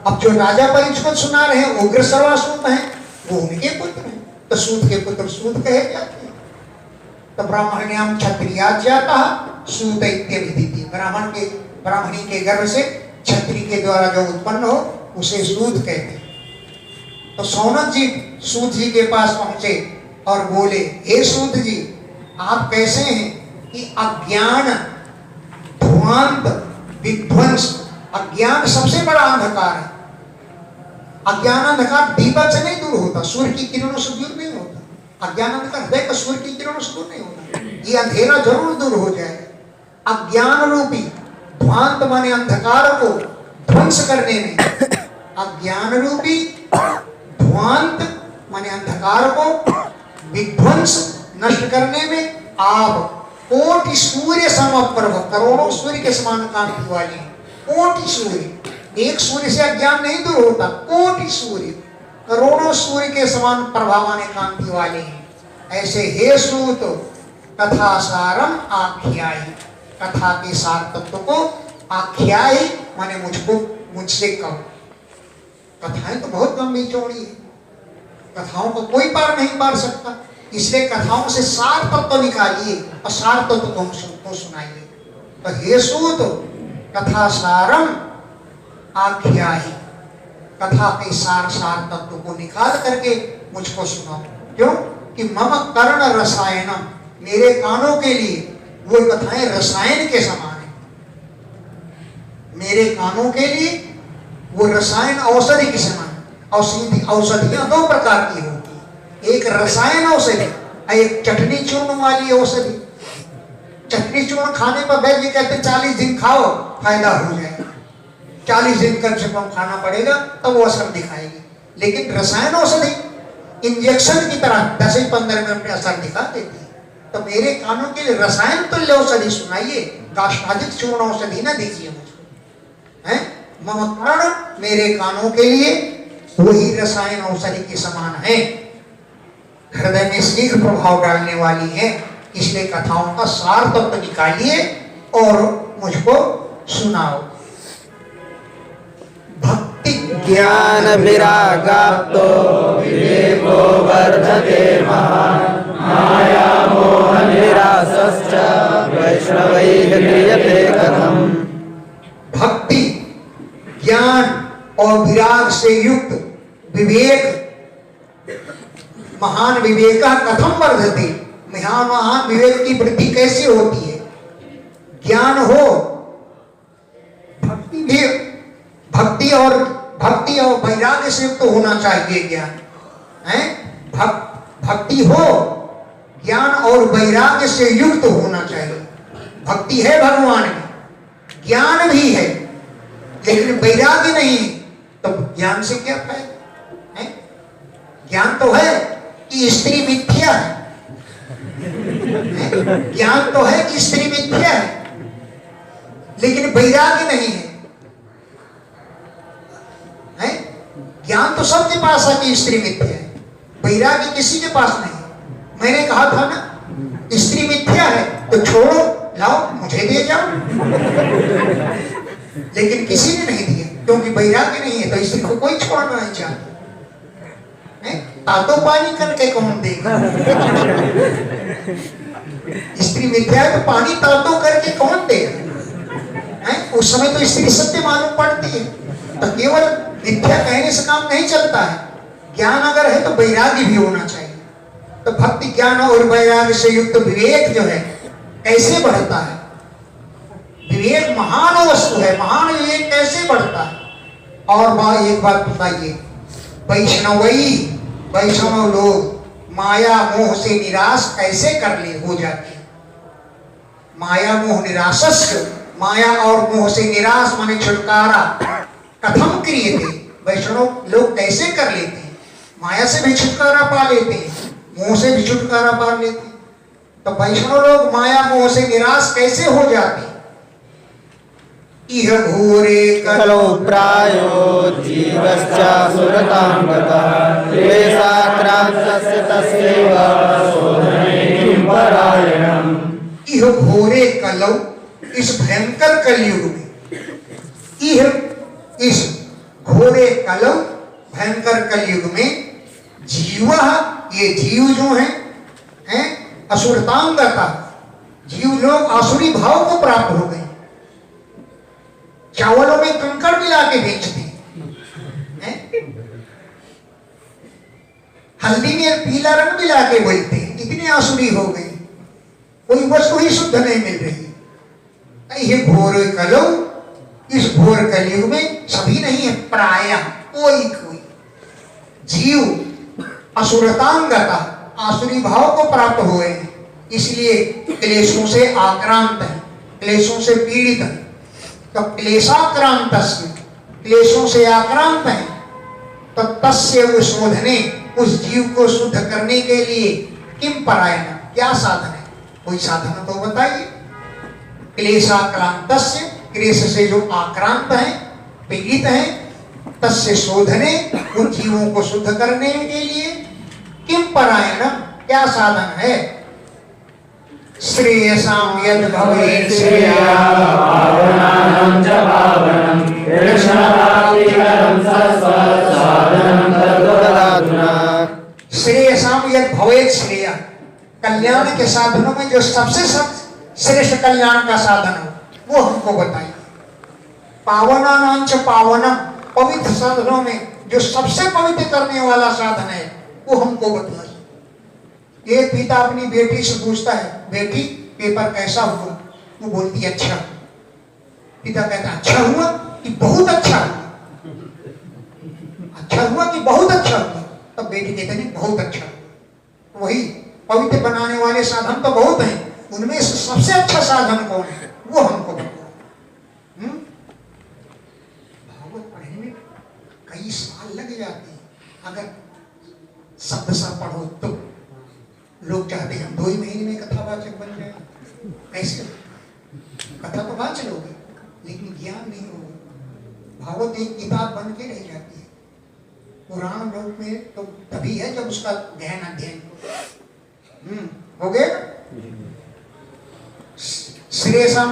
अब जो राजा परीक्षित सुना रहे हैं उग्र सर्वासूत हैं, वो उनके पुत्र हैं, तो सूत के पुत्र सूत कहे जाते हैं। तो ब्राह्मण्याम क्षत्रिया जाता सूत इत्यभिधीयते, ब्राह्मणी के गर्भ से क्षत्रिय के द्वारा जो उत्पन्न हो उसे सूत कहते हैं। तो सौनक जी सूत जी के पास पहुंचे और बोले, हे सूत जी, आप कैसे हैं कि अज्ञान ध्वांत विध्वंस, अज्ञान सबसे बड़ा अंधकार है। अज्ञान अंधकार दीपक से नहीं दूर होता, सूर्य की किरणों से दूर नहीं होता। अज्ञान अंधकार हृदय का सूर्य की किरणों से दूर नहीं होता, ये अंधेरा जरूर दूर हो जाएगा। अज्ञान रूपी ध्वांत माने अंधकार को ध्वंस करने में, अज्ञान रूपी ध्वांत माने अंधकार को विध्वंस नष्ट करने में आप कोटि सूर्य समप्रभ, करोड़ों सूर्य के समान कांति वाले हैं। कोटि सूर्य, एक सूर्य से अज्ञान नहीं दूर होता, कोटि सूर्य, करोड़ों सूर्य के समान प्रभावान कांति वाले हैं। ऐसे हे सूत कथा सारम आख्यायी, कथा के सार तत्व को आख्यायी माने मुझसे कहो। कथाएं तो बहुत लंबी चौड़ी है, कथाओं को कोई पार नहीं पार सकता, इसलिए कथाओं से सार तत्व निकालिए और सार तत्व को हमको सुनाइए। तो हे सूत कथा सारम आख्यायी, कथा के सार तत्व को निकाल करके मुझको सुनाओ। क्यों कि मम कर्ण रसायनम, मेरे कानों के लिए वो कथाएं रसायन के समान है। मेरे कानों के लिए वो रसायन औषधि के समान। औषधियां दो प्रकार की होती है, एक रसायन औषधि, एक चटनी चूर्ण वाली औषधि। चटनी चूर्ण खाने पर वैद्य कहते 40 दिन खाओ फायदा हो जाएगा, 40 दिन कम से कम खाना पड़ेगा तब वो असर दिखाएगी। लेकिन रसायन औषधि इंजेक्शन की तरह 10 से 15 मिनट में असर दिखा देती है। तो मेरे कानों के लिए रसायन तुल्य औषधि सुनाइए, काष्ठाधिक चूर्ण औषधि ना दीजिए मुझको। है मम कर्ण, मेरे कानों के लिए वही रसायन औषधि के समान है, हृदय में शीघ्र प्रभाव डालने वाली है। इसलिए कथाओं का सार तत्व निकालिए और मुझको सुनाओ। भक्ति ज्ञान विरागाप्तो विवेको वर्धते महान्, माया मोह निरासश्च वैष्णवैः क्रियते कथम्। भक्ति, ज्ञान और विराग से युक्त विवेक, महान विवेक कथम वर्धते, महान विवेक की वृद्धि कैसे होती है। ज्ञान हो, भक्ति भी, भक्ति और वैराग्य से युक्त होना चाहिए ज्ञान है। भक्ति हो, ज्ञान और वैराग्य से युक्त होना चाहिए। भक्ति है भगवान में, ज्ञान भी है, लेकिन वैराग्य नहीं तो ज्ञान से क्या फायदा है। ज्ञान तो है कि स्त्री मिथ्या है, ज्ञान तो है कि स्त्री मिथ्या है, लेकिन वैराग्य नहीं है। ज्ञान तो सबके पास है कि स्त्री मिथ्या है, वैराग्य किसी के पास नहीं है। मैंने कहा था ना स्त्री मिथ्या है तो छोड़ो, लाओ मुझे दे जाओ, लेकिन किसी ने नहीं दिया क्योंकि वैराग्य नहीं है। तो स्त्री को कोई छोड़ना नहीं चाहता। तातो पानी करके कौन देगा। स्त्री मिथ्या है तो पानी तातो करके कौन देगा। उस समय तो स्त्री सत्य मालूम पड़ती है। तो केवल मिथ्या कहने से काम नहीं चलता है, ज्ञान अगर है तो वैराग्य भी होना चाहिए। तो भक्ति, ज्ञान और वैराग्य से युक्त विवेक जो है कैसे बढ़ता है। विवेक महान वस्तु है, महान विवेक कैसे बढ़ता है। और एक बात बताइए, वैष्णव लोग माया मोह से निराश कैसे हो जाते हैं। माया मोह निराशस्य माया और मोह से निराश माने छुटकारा कथम क्रियते, वैष्णव लोग कैसे कर लेते हैं? माया से भी छुटकारा पा लेते हैं, मोह से भी छुटकारा पा लेते हैं। तो वैष्णव लोग माया मोह से निराश कैसे हो जाते? इह घोरे कलो प्रायो जीवश्चासुरतां गतः क्लेशाक्रान्तस्य तस्यैव शोधने किं परायणम्। इह घोरे कलौ, इस भयंकर कलयुग में, इह इस घोरे कलौ भयंकर कलयुग में जीव, ये जीव जो हैं असुरतांगता, जीव लोग आसुरी भाव को प्राप्त हो गए। चावलों में कंकड़ मिला के बेचते हैं, हल्दी में पीला रंग मिला के बेचते हैं, इतने आसुरी हो गए, कोई वस्तु ही शुद्ध नहीं मिल रही। ये घोर कलौ, इस घोर कलयुग में सभी नहीं है, प्राय कोई कोई जीव असुरतांगता, आसुरी भाव को प्राप्त हुए हैं, इसलिए क्लेशों से आक्रांत है, क्लेशों से पीड़ित है। तो क्लेशाक्रांत, क्लेशों से आक्रांत है, तो तस्य शोधने, उस जीव को शुद्ध करने के लिए किम परायण, क्या साधन है? कोई साधन तो बताइए। क्लेशाक्रांत, क्लेश से जो आक्रांत है, पीड़ित है, तस्य शोधने, उन जीवों को शुद्ध करने के लिए किम परायण, क्या साधन है? श्रेयसां यद् भवेत् श्रेया पावनानं च पावनं कृष्णप्राप्तिकरं सत्साधनं तद्वदाधुना। श्रेयसां यद् भवेत् श्रेया, कल्याण के साधनों में जो सबसे श्रेष्ठ कल्याण का साधन हो वो हमको बताइए। पावनानां च पावनम, पवित्र साधनों में जो सबसे पवित्र करने वाला साधन है वो हमको बताइए। एक पिता अपनी बेटी से पूछता है, बेटी पेपर कैसा हुआ? वो बोलती है अच्छा। पिता कहता है अच्छा हुआ कि बहुत अच्छा हुआ? अच्छा हुआ कि बहुत अच्छा हुआ? तब बेटी कहते नहीं बहुत अच्छा हुआ। वही पवित्र बनाने वाले साधन तो बहुत हैं, उनमें से सबसे अच्छा साधन कौन है वो हमको बताओ। भागवत पढ़ने में कई साल लग जाते हैं, अगर शब्द सा पढ़ो तो। लोग चाहते हैं हम 2 ही महीने में कथावाचक बन जाए। कैसे? कथा तो वाच लोगे लेकिन ज्ञान नहीं होगा। भागवत एक किताब बन के रह जाती है। पुराण लोक में तो तभी है जब उसका गहन अध्ययन हो गया। श्रेयसां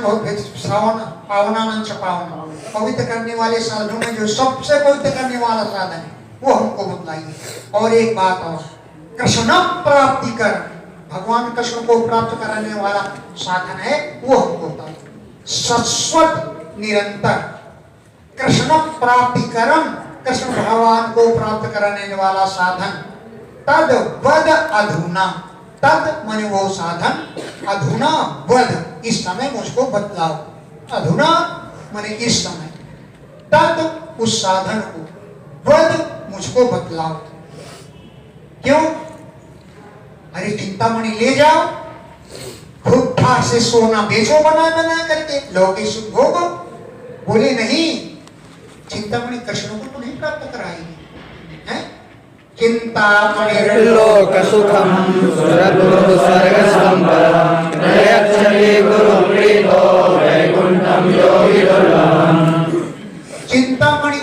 पावनानां च पावनम, पवित्र करने वाले साधनों में जो सबसे पवित्र करने वाला साधन है वो हमको बतलाइए। और एक बात और, कृष्ण प्राप्ति कर, भगवान कृष्ण को प्राप्त कराने वाला साधन है वो हमको बताओ। शाश्वत निरंतर कृष्ण प्राप्ति करम, कृष्ण भगवान को प्राप्त कराने वाला साधन। तद वद अधुना, तद माने वो साधन, अधुना वद इस समय मुझको बतलाओ। अधुना माने इस समय, तद उस साधन को, वद मुझको बतलाओ। क्यों? अरे चिंतामणि ले जाओ, खूब ठाक से सोना बेचो बना बना करके, लौकिक सुख भोगो। बोले नहीं, चिंतामणि कृष्ण को तो नहीं प्राप्त कराएगी, हैं? चिंतामणि लोक सुखम सुरगुरु स्वर्ग संपदम प्रयच्छति गुरु प्रीतो वैकुंठम योगी दुर्लभम। चिंतामणि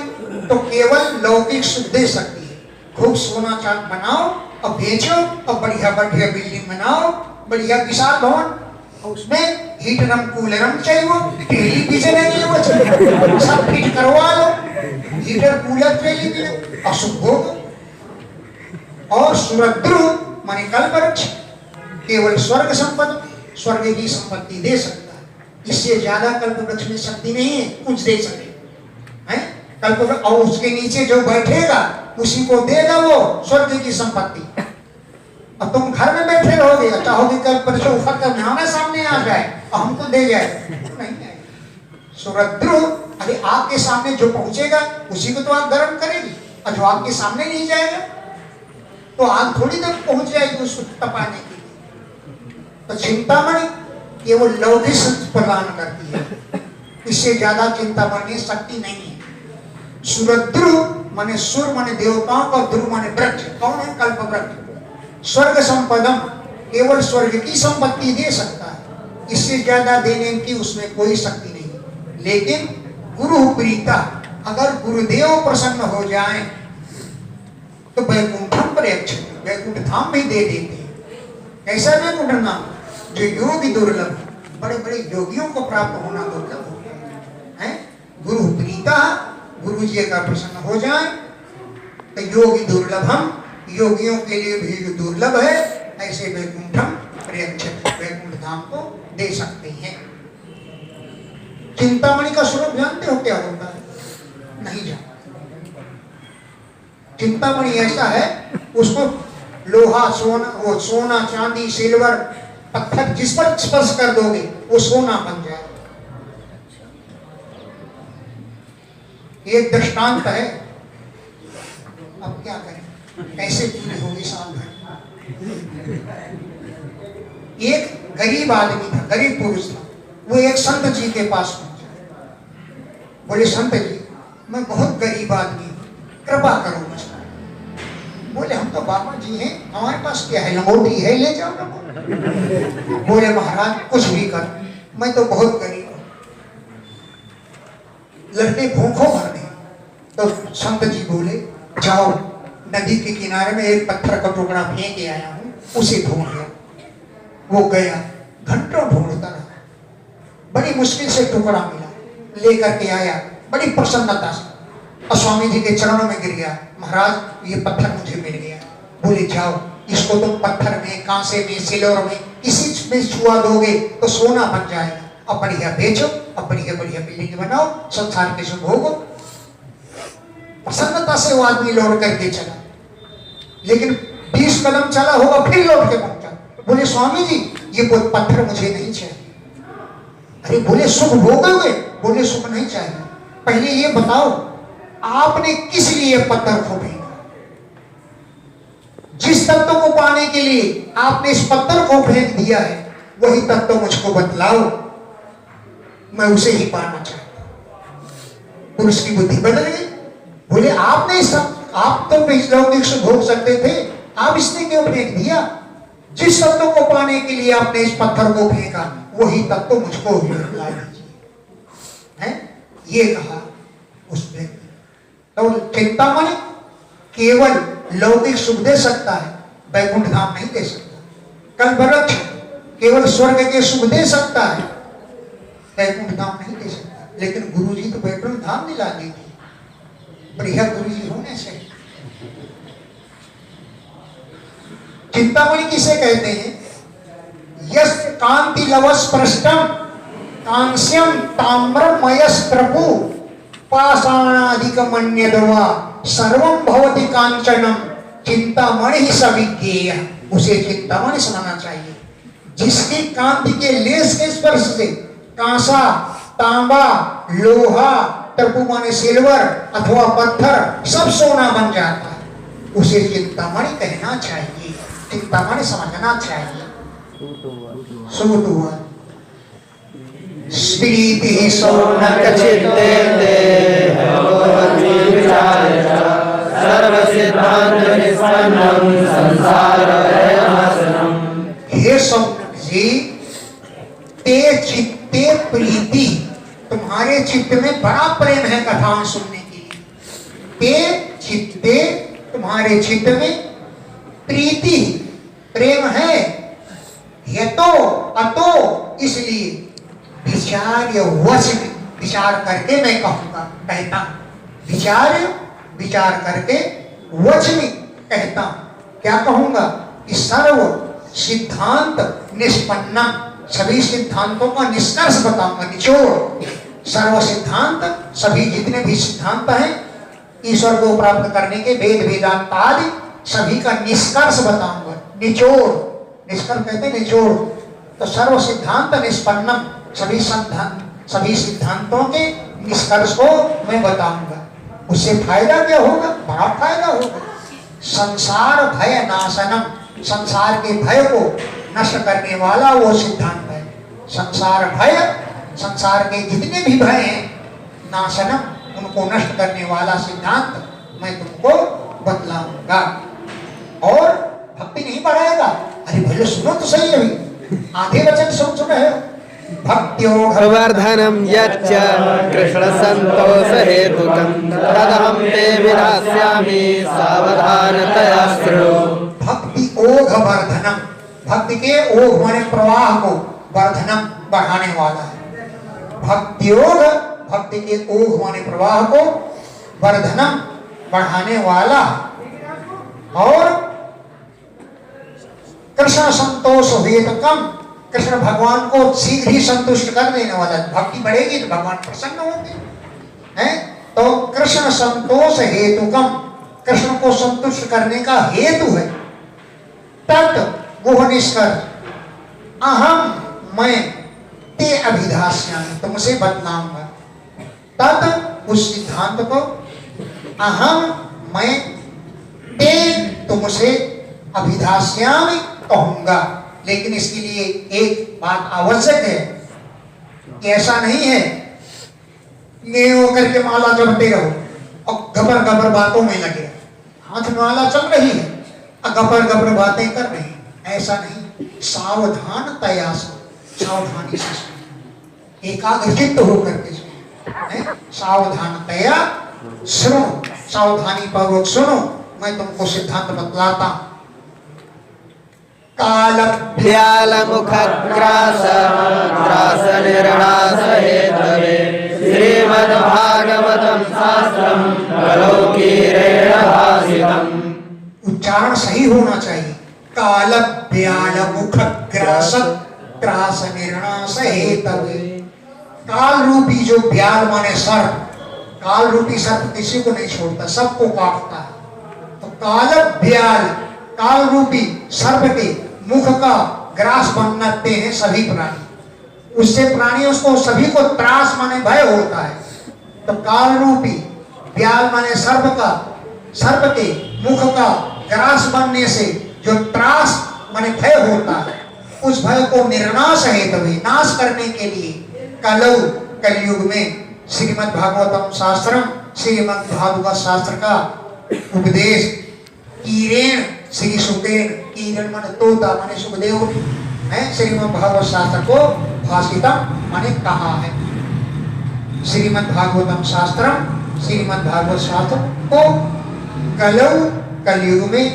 तो केवल लौकिक सुख दे सकती है। खूब सोना चांद बनाओ और बेचो और बढ़िया बढ़िया बिल्डिंग बनाओ, बढ़िया विशाल भवन, उसमें हीटरम कूलरम चाहिए, टेलीविजन है वो चाहिए, सब फिट करवा लो, हीटर कूलर टेलीविजन और सुख भोग। और सुरद्रु माने कल्पवृक्ष, केवल स्वर्ग संपत्ति, स्वर्ग की संपत्ति दे सकता है। इससे ज्यादा कल्पवृक्ष में शक्ति नहीं है कुछ दे सके, हैं? कल्पवृक्ष और उसके नीचे जो बैठेगा उसी को देगा वो स्वर्ग की संपत्ति। अब तुम घर में बैठे रहोगे, चाहोगे कल परसों उठकर कर आमने सामने आ जाए और हमको दे जाए, नहीं आएगा। सुरद्रु, अरे आपके सामने जो पहुंचेगा उसी को तो आग गर्म करेगी, और जो आपके सामने नहीं जाएगा तो आग थोड़ी देर पहुंच जाएगी उसको तपाने के लिए। तो चिंतामणि केवल लौकिक सुख प्रदान करती है, इससे ज्यादा चिंता माने शक्ति नहीं है। सुरद्रु माने सुर माने देवताओं का, ध्रुव माने वृक्ष। कौन है? कल्प वृक्ष। स्वर्ग संपदम, केवल स्वर्ग की संपत्ति दे सकता है, इससे ज्यादा देने की उसमें कोई शक्ति नहीं। लेकिन गुरु प्रीता, अगर गुरुदेव प्रसन्न हो जाएं तो वैकुंठम प्रयच्छति, वैकुंठ धाम भी दे देते हैं। कैसा वैकुंठ धाम? जो योगी दुर्लभ, बड़े बड़े योगियों को प्राप्त होना दुर्लभ होता है। गुरु प्रीता, गुरु जी का प्रसन्न हो जाए तो योगी दुर्लभम, योगियों के लिए भी जो दुर्लभ है, ऐसे वैकुंठम प्रयच्छति, वैकुंठ धाम को दे सकते हैं। चिंतामणि का स्वरूप जानते हो क्या होता है? नहीं जानते। चिंतामणि ऐसा है, उसको लोहा, सोना, वो सोना, चांदी, सिल्वर, पत्थर जिस पर स्पर्श कर दोगे वो सोना बन जाए। एक दृष्टांत है, अब क्या करें, कैसे पूरी होगी साल भर। एक गरीब आदमी था, गरीब पुरुष था, वो एक संत जी के पास पहुंचा। बोले संत जी, मैं बहुत गरीब आदमी हूँ, कृपा करो मुझ पर। बोले हम तो बाबा जी हैं, हमारे पास क्या है, लंगोटी है, ले जाओ ना। बोले महाराज कुछ भी कर, मैं तो बहुत गरीब हूँ, लड़के भूखों मर गए। तो संत जी बोले जाओ नदी के किनारे में एक पत्थर का टुकड़ा फेंक के आया हूँ, उसे ढूंढ लो। वो गया, घंटों ढूंढता रहा, बड़ी मुश्किल से टुकड़ा मिला, लेकर के आया बड़ी प्रसन्नता से, और स्वामी जी के चरणों में गिर गया। महाराज ये पत्थर मुझे मिल गया। बोले जाओ इसको तुम पत्थर में, कांसे में, सिल्वर में, किसी में छुआ दोगे तो सोना बन जाएगा। अब बढ़िया बेचो, अब बढ़िया बढ़िया बिल्डिंग बनाओ, संसार के सुख भोगो। प्रसन्नता से वो आदमी लौट करके चला, लेकिन 20 कदम चला होगा फिर लौट के पहुंचा। बोले स्वामी जी ये पत्थर मुझे नहीं चाहिए। अरे बोले सुख भोगोगे? बोले सुख नहीं चाहिए। पहले ये बताओ आपने किस लिए पत्थर को फेंका? जिस तत्व को पाने के लिए आपने इस पत्थर को फेंक दिया है, वही तत्व मुझको बतलाओ, मैं उसे ही पाना चाहता हूं। पुरुष की बुद्धि बदल गई। बोले आपने आप तो लौकिक सुख भोग सकते थे, आप इसने क्यों फेंक दिया? जिस तत्व को पाने के लिए आपने इस पत्थर को फेंका, वही तत्व मुझको बतला दीजिए। हैं? ये कहा उस व्यक्ति। तो चिंतामणि केवल लौकिक सुख दे सकता है, वैकुंठ धाम नहीं दे सकता। कल्पवृक्ष केवल स्वर्ग के सुख दे सकता है, वैकुंठ धाम नहीं दे सकता। लेकिन गुरु जी तो वैकुंठ धाम दिला देंगे, बढ़िया गुरु जी होने से। चिंतामणि किसे कहते हैं? यस्य कांति लवस्पृष्टम कांस्यम ताम्रमयस्त्रपु पाषाणाधिकमन्यद्वा सर्वं भवति कांचनम चिंतामणि ही सविज्ञेय। उसे चिंतामणि समझना चाहिए। जिसकी कांति के लेस के स्पर्श से कांसा, तांबा, लोहा, तरपु माने सिल्वर अथवा पत्थर सब सोना बन जाता है, उसे चिंतामणि कहना चाहिए, चिंतामणि समझना चाहिए। सूत हुआ स्त्रीति सोनक चित्ते भगवती विचार्य सर्व सिद्धांत निष्पन्नम संसार भयनाशनम। हे सौनक जी, ते चित्ते प्रीति, तुम्हारे चित्त में बड़ा प्रेम है कथाएं सुनने के लिए। ते चित्ते, तुम्हारे चित्त में प्रीति, प्रेम है। यतो अतो, इसलिए विचार्य वचन, विचार करके मैं कहूंगा, कहता हूं। विचार करके वचन कहता हूं। क्या कहूंगा? कि सर्व सिद्धांत निष्पन्ना, सभी सिद्धांतों का निष्कर्ष बताऊंगा, निचोड़। सर्व सिद्धांत, सभी जितने भी सिद्धांत हैं ईश्वर को प्राप्त करने के, वेद वेदांत आदि सभी का निष्कर्ष बताऊंगा, निचोड़। निष्कर्ष कहते हैं निचोड़। तो सर्व सिद्धांत निष्पन्नम, सभी सिद्धांतों के निष्कर्ष को मैं बताऊंगा। उससे फायदा क्या होगा? बड़ा फायदा होगा। संसार भय नाशनम, संसार के भय को नष्ट करने वाला वो सिद्धांत है। संसार भय संसार के जितने भी भय हैं नाशनम उनको नष्ट करने वाला सिद्धांत मैं तुमको बतलाऊंगा। और भक्ति नहीं बढ़ाएगा। अरे भले सुनो तो सही अभी आधे वचन सुन है। भक्त्यो वर्धनम यच्च कृष्ण संतोष हेतुकं तदहं ते विधास्यामि सावधानतया शृणु। भक्ति ओघ वर्धनम, भक्ति के ओघ माने प्रवाह को, वर्धनम बढ़ाने वाला है। भक्ति ओघ, भक्ति के ओघ माने प्रवाह को, वर्धनम बढ़ाने वाला, और कृष्ण संतोष हेतुकम, कृष्ण भगवान को शीघ्र ही संतुष्ट कर देने वाला। भक्ति बढ़ेगी तो भगवान प्रसन्न होंगे, हैं? तो कृष्ण संतोष हेतुकम, कृष्ण को संतुष्ट करने का हेतु है। तत् गुह निष्कर्ष, अहम मैं ते अभिधास्यामि, तुमसे बतलाऊंगा। तत् उस सिद्धांत को, अहम मैं ते तुमसे अभिधास्यामि कहूंगा। लेकिन इसके लिए एक बात आवश्यक है कि ऐसा नहीं है ये वो करके माला जपते रहो और घबर घबर बातों में लगे, हाथ में माला चल रही है और घबर घबर बातें कर रही है, ऐसा नहीं। सावधान तया, सावधानी से एकाग्रचित्त होकर के सावधान तया सुनो, सावधानी पूर्वक सुनो, मैं तुमको सिद्धांत बतलाता हूं। कालभ्यालमुखग्रास ग्रास निर्णास हेतवे श्रीमद्भागवतं शास्त्रं कलौकीरेण भासितम्। उच्चारण सही होना चाहिए। कालभ्यालमुखग्रास ग्रास निर्णास हेतवे, काल रूपी जो ब्याल माने सर्प, काल रूपी सर्प किसी को नहीं छोड़ता, सबको काटता है। तो कालभ्याल, काल रूपी सर्प के मुख का ग्रास बनते हैं सभी प्राणी, उससे प्राणी उसको सभी को त्रास माने भय होता है। तो काल रूपी ब्याल माने सर्प का, सर्प के मुख का ग्रास बनने से जो त्रास माने भय होता है, उस भय को निर्नाश है तभी नाश करने के लिए कलौ, कलयुग में श्रीमद् भागवतम शास्त्रम, श्रीमद् भागवत शास्त्र का उपदेश कीरेण, श्री सुखदेव, कीरण माने तोता माने सुखदेव है, श्रीमद् भागवत शास्त्र को भाषितम माने कहा है। श्रीमद् भागवतम शास्त्रम, श्रीमद् भागवत शास्त्र को कलौ, कलयुग में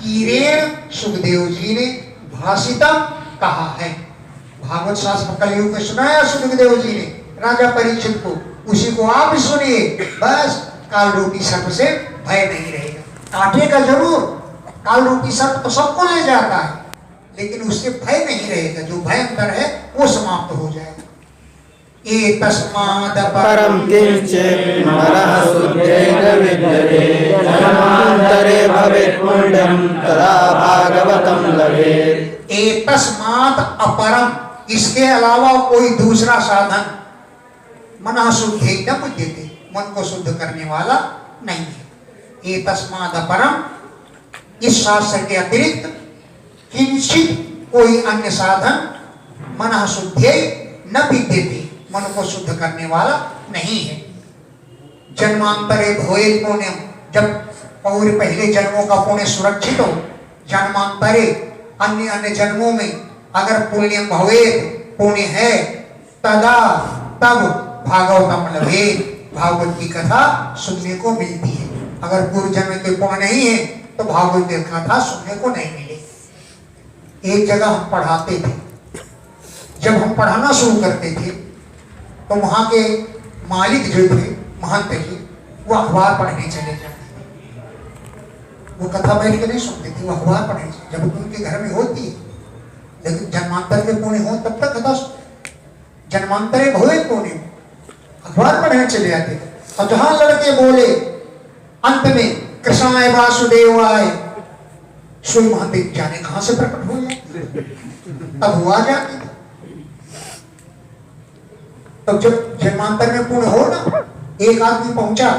कीरेण, सुखदेव जी ने भाषितम कहा है। भागवत शास्त्र कलयुग में सुनाया सुखदेव जी ने राजा परीक्षित को, उसी को आप सुनिए, बस काल रूपी सर्प से भय नहीं रहेगा। काटेगा जरूर, काल रूपी सर्प तो सबको ले जाता है, लेकिन उससे भय नहीं रहेगा, जो भय अंदर है वो समाप्त हो जाएगा। ये तस्माद परम किंचित् मनः शुद्धेन विद्यते जन्मान्तरे भवेत् पुण्यं तदा भागवतं लभेत्। ये तस्माद अपरम, इसके अलावा कोई दूसरा साधन मनः शुद्धेन विद्यते, मन को शुद्ध करने वाला नहीं है। ये तस्माद अपरम, इस शास्त्र के अतिरिक्त किंचित कोई अन्य साधन मनः शुद्धे न विद्यते, मन को शुद्ध करने वाला नहीं है। जन्मांतरे भवेत् पुण्यम, जब और पहले जन्मों का पुण्य सुरक्षित हो, जन्मांतरे अन्य अन्य जन्मों में अगर पुण्यम भवेत्, पुण्य है, तदा तब भागवतम लभेत्, भागवत की कथा सुनने को मिलती है। अगर पूर्व जन्म के पुण्य नहीं है तो भागवत की कथा सुनने को नहीं मिलेगी। एक जगह हम पढ़ाते थे, जब हम पढ़ाना शुरू करते थे तो वहां के मालिक जो थे, महंत जी, वो अखबार पढ़ने चले जाते थे। वो कथा बैठ के नहीं सुनते थे, वो अखबार पढ़ने चले, जब उनके घर में होती है। लेकिन जन्मांतर के पुण्य हो तब तक कथा, जन्मांतरे भवेत् पुण्य, अखबार पढ़ने चले जाते थे। और जहां लड़के बोले अंत में कृष्णाय वासुदेवाय, सुई महंत जाने कहां से प्रकट हो जाए, अब हुआ जाते थे। तब जब जन्मांतर में पूर्ण हो ना, एक आदमी पहुंचा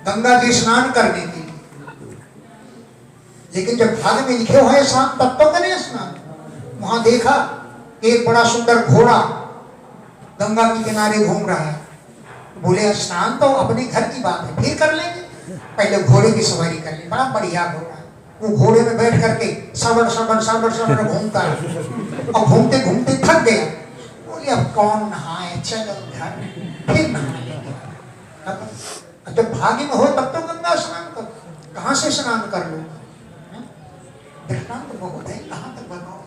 गंगा जी स्नान करने के लिए, लेकिन जब भाग में लिखे हुए स्नान तब तो करें स्नान। वहां देखा एक बड़ा सुंदर घोड़ा गंगा के किनारे घूम रहा है। बोले स्नान तो अपने घर की बात है, फिर कर लेंगे, पहले घोड़े की सवारी कर ले। बड़ा बढ़िया घोड़ा है, वो घोड़े में बैठ करके सबर सबर सबर सबर घूमता है और घूमते घूमते थक गया। बोले अब कौन नहाए, चलो घर फिर नहा लेंगे। जब भाग्य में हो तब तो गंगा स्नान करो, कहाँ से स्नान कर लो? दृष्टांत तो बहुत है, कहाँ तक बताओ?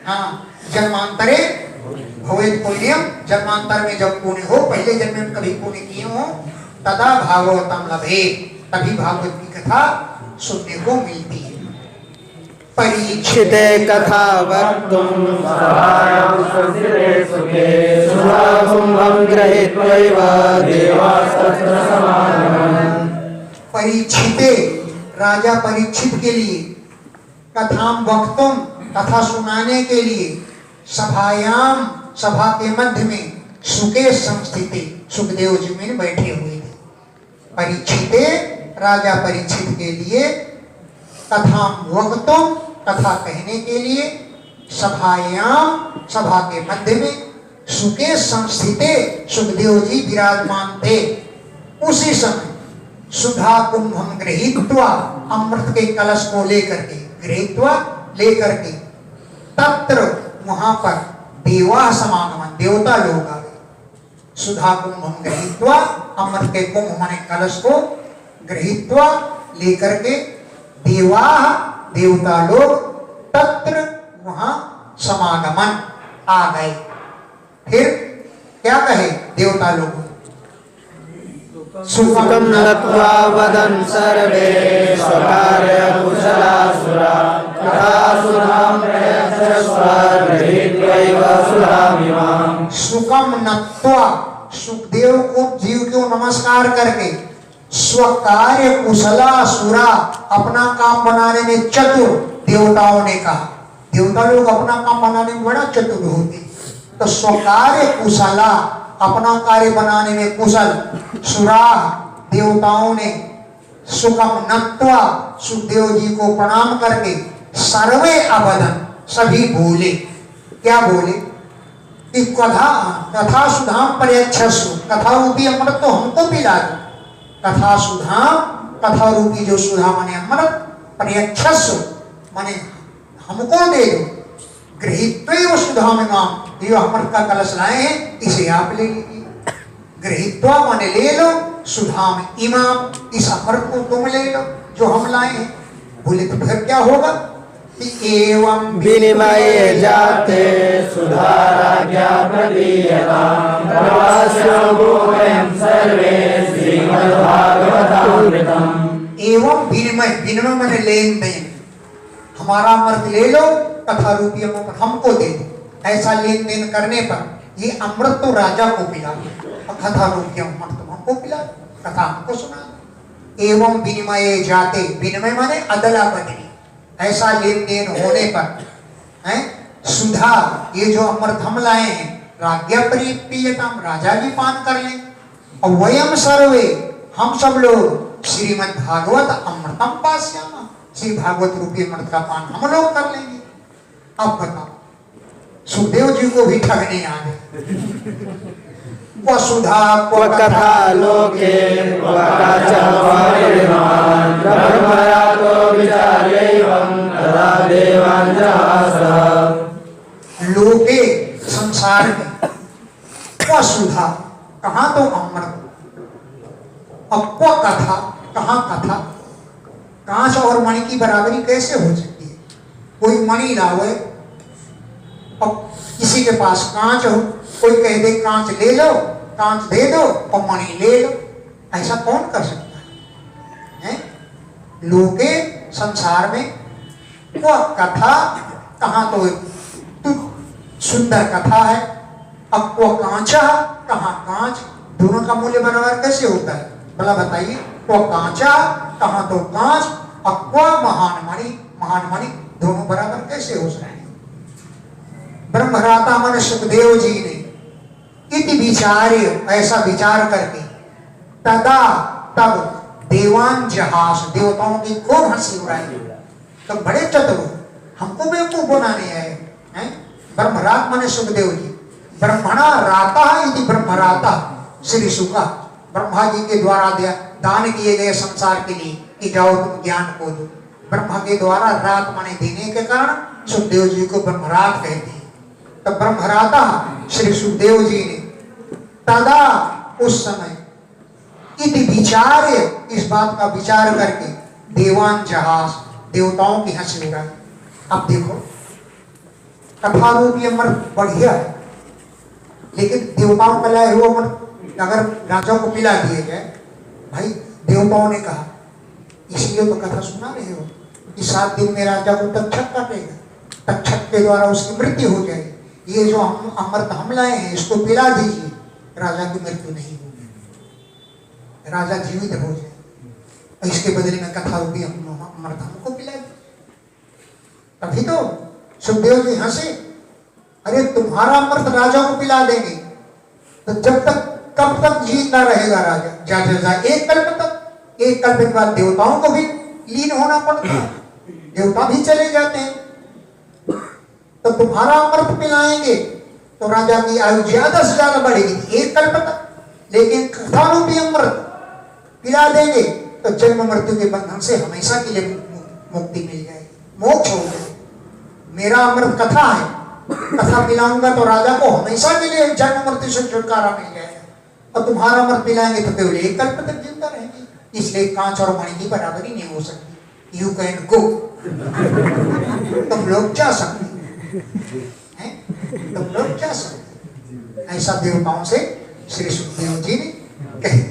हाँ, जन्मांतरे भवेत् पुण्यम, जन्मांतर में जब पुण्य हो, पहले जन्म में कभी पुण्य किए हो, तदा भागवतम लभे, तभी भागवत की कथा सुनने को मिलती है। परीक्षिते कथा वक्तुं गृहीत्वैव देवास्तत्र समागमन्। परीक्षिते, राजा परीक्षित के लिए, कथाम वक्तुम, कथा सुनाने के लिए, सभायाम, सभा के मध्य में, सुके संस्थिते, सुखदेव जी में बैठे हुए थे। परीक्षिते, राजा परीक्षित के लिए, कथाम वक्तुम, कथा कहने के लिए, सभायाम, सभा के मध्य में, सुके संस्थिते, सुखदेव जी विराजमान थे। उसी समय सुधा कुंभम गृहीत्वा, अमृत के कलश को लेकर के, गृहीत्वा लेकर के, तत्र वहां पर देवा समागमन, देवता लोग आ गए। सुधा कुंभम गृहीत्वा, अमृत के कुंभ माने कलश को गृहीत्वा लेकर के, देवा, देवता लोग, तत्र वहां समागमन आ गए। फिर क्या कहे देवता लोग? सुखं नत्वा वदन् सर्वे स्वकार्य कुशलासुरा तथा सुधां प्रयच्छस्व गृहीत्वैव सुधामिमाम्। सुखम नत्वा, सुखदेव को जीव को नमस्कार करके, स्वकार्य कुशलासुरा, अपना काम बनाने में चतुर, देवताओं ने कहा। देवता लोग अपना काम बनाने में बड़ा चतुर होते, तो स्वकार्य कुशला, अपना कार्य बनाने में कुशल, सुरा, देवताओं ने, सुखम नत्वा, सुखदेव जी को प्रणाम करके, सर्वे अवदन, सभी बोले। क्या बोले? कि कथा सुधाम प्रयच्छस्व, कथा रूपी अमृत तो हमको पिला दो। कथा सुधाम, कथा रूपी जो सुधा माने अमृत, प्रयच्छस्व माने हमको दे दो। गृहीत्वैव सुधामिमाम्, ये अमृत का कलश लाए हैं, इसे आप ले लीजिए। गृहीत्वा माने ले लो, सुधाम इमाम, इस अमृत को तुम ले लो जो हम लाए हैं। बोले तो फिर क्या होगा? एवं विनिमये जाते सुधाराज्ञा प्रदीयताम् प्रवास्यो गोवयं सर्वे श्रीमद्भागवतामृतम्। एवं विनिमय, विनिमय माने लेन देन, हमारा अमृत ले लो, कथा रूपी अमृत हमको दे दो। ऐसा लेन देन करने पर ये अमृत तो राजा को पिला दो और कथा रूपी अमृत हमको पिला दो, कथा हमको सुना दो। एवं विनिमये जाते, विनिमय माने अदला बदली, ऐसा लेन देन होने पर है सुधा, ये जो अमृत हम लाए हैं, राज्ञा प्रियतम, राजा भी पान कर लें, और वयम सर्वे, हम सब लोग, श्रीमद् भागवत अमृतम पास्यामा, श्री भागवत रूपी अमृत का पान हम लोग कर लेंगे। अब बताओ, सुखदेव जी को भी ठगने आ गए। वसुधा कथा लोके वकाचः परिमान् ब्रह्मरातो विचार्यैवं तदा देवान् जहासः। लोके, संसार में, वसुधा कहाँ तो अमृत, अब कथा कहाँ कथा, कांच और मणि की बराबरी कैसे हो सकती है? कोई मणि लावे, अब किसी के पास कांच हो, कोई कह दे कांच ले लो, कांच दे दो और मणि ले लो, ऐसा कौन कर सकता है? लोके, संसार में, वह कथा कहाँ तो सुंदर कथा है, अब वह कांचा कहाँ कांच, दोनों का मूल्य बराबर कैसे होता है? भला बताइए, वो कांचा कहाँ तो कांच, अक्वा महान मणि, महान मणि, दोनों बराबर कैसे हो सकते हैं? ब्रह्मराता मन सुखदेव जी ने इति विचार्य, ऐसा विचार करके, तदा, तब, देवान जहास, देवताओं की खूब हंसी उड़ाई। तो बड़े चतुर, हमको बेवकूफ बनाने आए, हैं? ब्रह्मरात माने सुखदेव जी। ब्रह्मणा राता इति ब्रह्मराता श्री शुका, ब्रह्मा जी के द्वारा दान किए गए संसार के लिए कि जाओ तुम ज्ञान को दो। ब्रह्मा के द्वारा रात माने देने के कारण सुखदेव जी को ब्रह्मरात कहते हैं। तब ब्रह्मराता श्री सुखदेव जी ने तदा उस समय इति विचार्य, इस बात का विचार करके देवान जहाज, देवताओं की हंसी उड़ाई। अब देखो कथा रूप ये अमृत बढ़िया है, लेकिन देवताओं का लाए हुआ अमृत अगर राजा को पिला दिए जाए, भाई देवताओं ने कहा, इसलिए तो कथा सुना रहे हो कि 7 दिन में राजा को तक्षक काटेगा, तक्षक के द्वारा उसकी मृत्यु हो जाएगी। ये जो हम अमृत हम लाए हैं इसको पिला दीजिए, राजा की मृत्यु नहीं होगी, राजा जीवित हो जाए। इसके बदले में कथा रूपी अमृत हमको पिला दे। तभी तो सुखदेव जी हंसे, अरे तुम्हारा अमृत राजा को पिला देंगे तो जब तक कब तक जीता रहेगा राजा? जा एक कल्प तक। एक कल्प के बाद देवताओं को भी लीन होना पड़ता है, देवता भी चले जाते हैं। तो तुम्हारा अमृत पिलाएंगे तो राजा की आयु ज्यादा से ज्यादा बढ़ेगी एक कल्प तक, लेकिन कथा रूपी अमृत पिला देंगे तो जन्म मृत्यु के बंधन से हमेशा के लिए मुक्ति मिल जाएगी, मोक्ष हो जाएगा। मेरा अमृत कथा है, कथा पिलाऊंगा तो राजा को हमेशा के लिए जन्म मृत्यु से छुटकारा मिल जाएगा, और तुम्हारा अमृत पिलाएंगे तो केवल एक कल्प तक जिंदा रहेंगे। इसलिए कांच और मणि की बराबरी नहीं हो सकती। यू कैन गो, तुम लोग जा सकते हैं, तुम लोग जा सकते। ऐसा देवताओं से श्री सुखदेव जी ने कहे।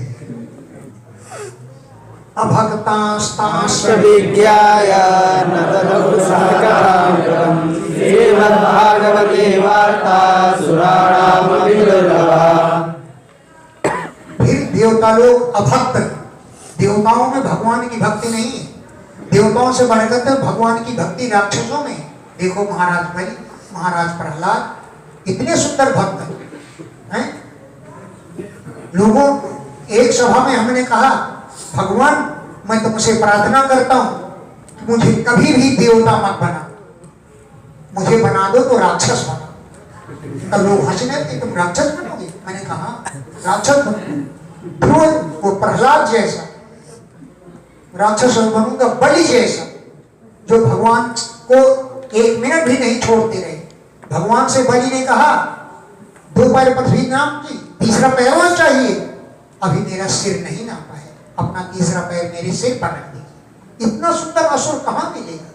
अभक्तास्ताश्च विज्ञाय न तदु सहकरामृतम् श्रीमद्भागवते वार्ता सुराणामपि दुर्लभा। फिर देवता लोग अभक्त, देवताओं में भगवान की भक्ति नहीं है। देवताओं से बढ़कर तो भगवान की भक्ति राक्षसों में। देखो महाराज बलि, महाराज प्रहलाद इतने सुंदर भक्त हैं। लोगों एक सभा में हमने कहा, भगवान मैं तुमसे प्रार्थना करता हूं कि मुझे कभी भी देवता मत बना, मुझे बना दो तो राक्षस बना। तब लोग हंसने लगे, तुम राक्षस बनोगे? मैंने कहा राक्षस बनूंगा, वो प्रहलाद जैसा राक्षस बनूंगा, बलि जैसा जो भगवान को 1 मिनट भी नहीं छोड़ते रहे। भगवान से बलि ने कहा 2 पैर पृथ्वी नाम की, तीसरा पैर चाहिए। अभी मेरा सिर नहीं नापा है, अपना तीसरा पैर मेरे सिर पर रख दीजिए। इतना सुंदर असुर कहाँ मिलेगा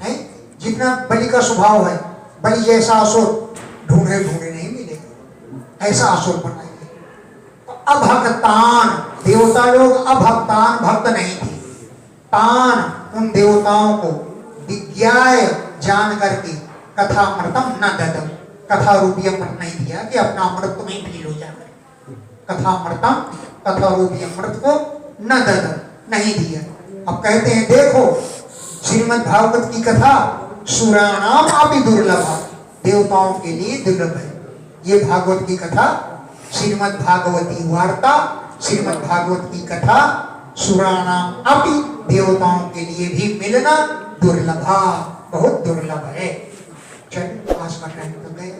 है? जितना बलि का स्वभाव है, बलि जैसा असुर ढूंढे ढूंढे नहीं मिलेगा। ऐसा असुर बनाएंगे। अभक्तान, देवता लोग अभक्तान, भक्त नहीं थे। तान, उन देवताओं को विज्ञाय, जान करके कथा अमृतम न ददम, कथा रूपी अमृत नहीं दिया कि अपना अमृत तुम्हें पी लो जाकर। कथा अमृतम, कथा रूपी अमृत को न ददम, नहीं दिया। अब कहते हैं देखो श्रीमद् भागवत की कथा सुराणाम अपि दुर्लभा, देवताओं के लिए दुर्लभ है। ये भागवत की कथा श्रीमद् भागवती वार्ता, श्रीमद् भागवत की कथा सुराणाम अपि, देवताओं के लिए भी मिलना दुर्लभा, बहुत दुर्लभ है। चल आज का टाइम तो गया।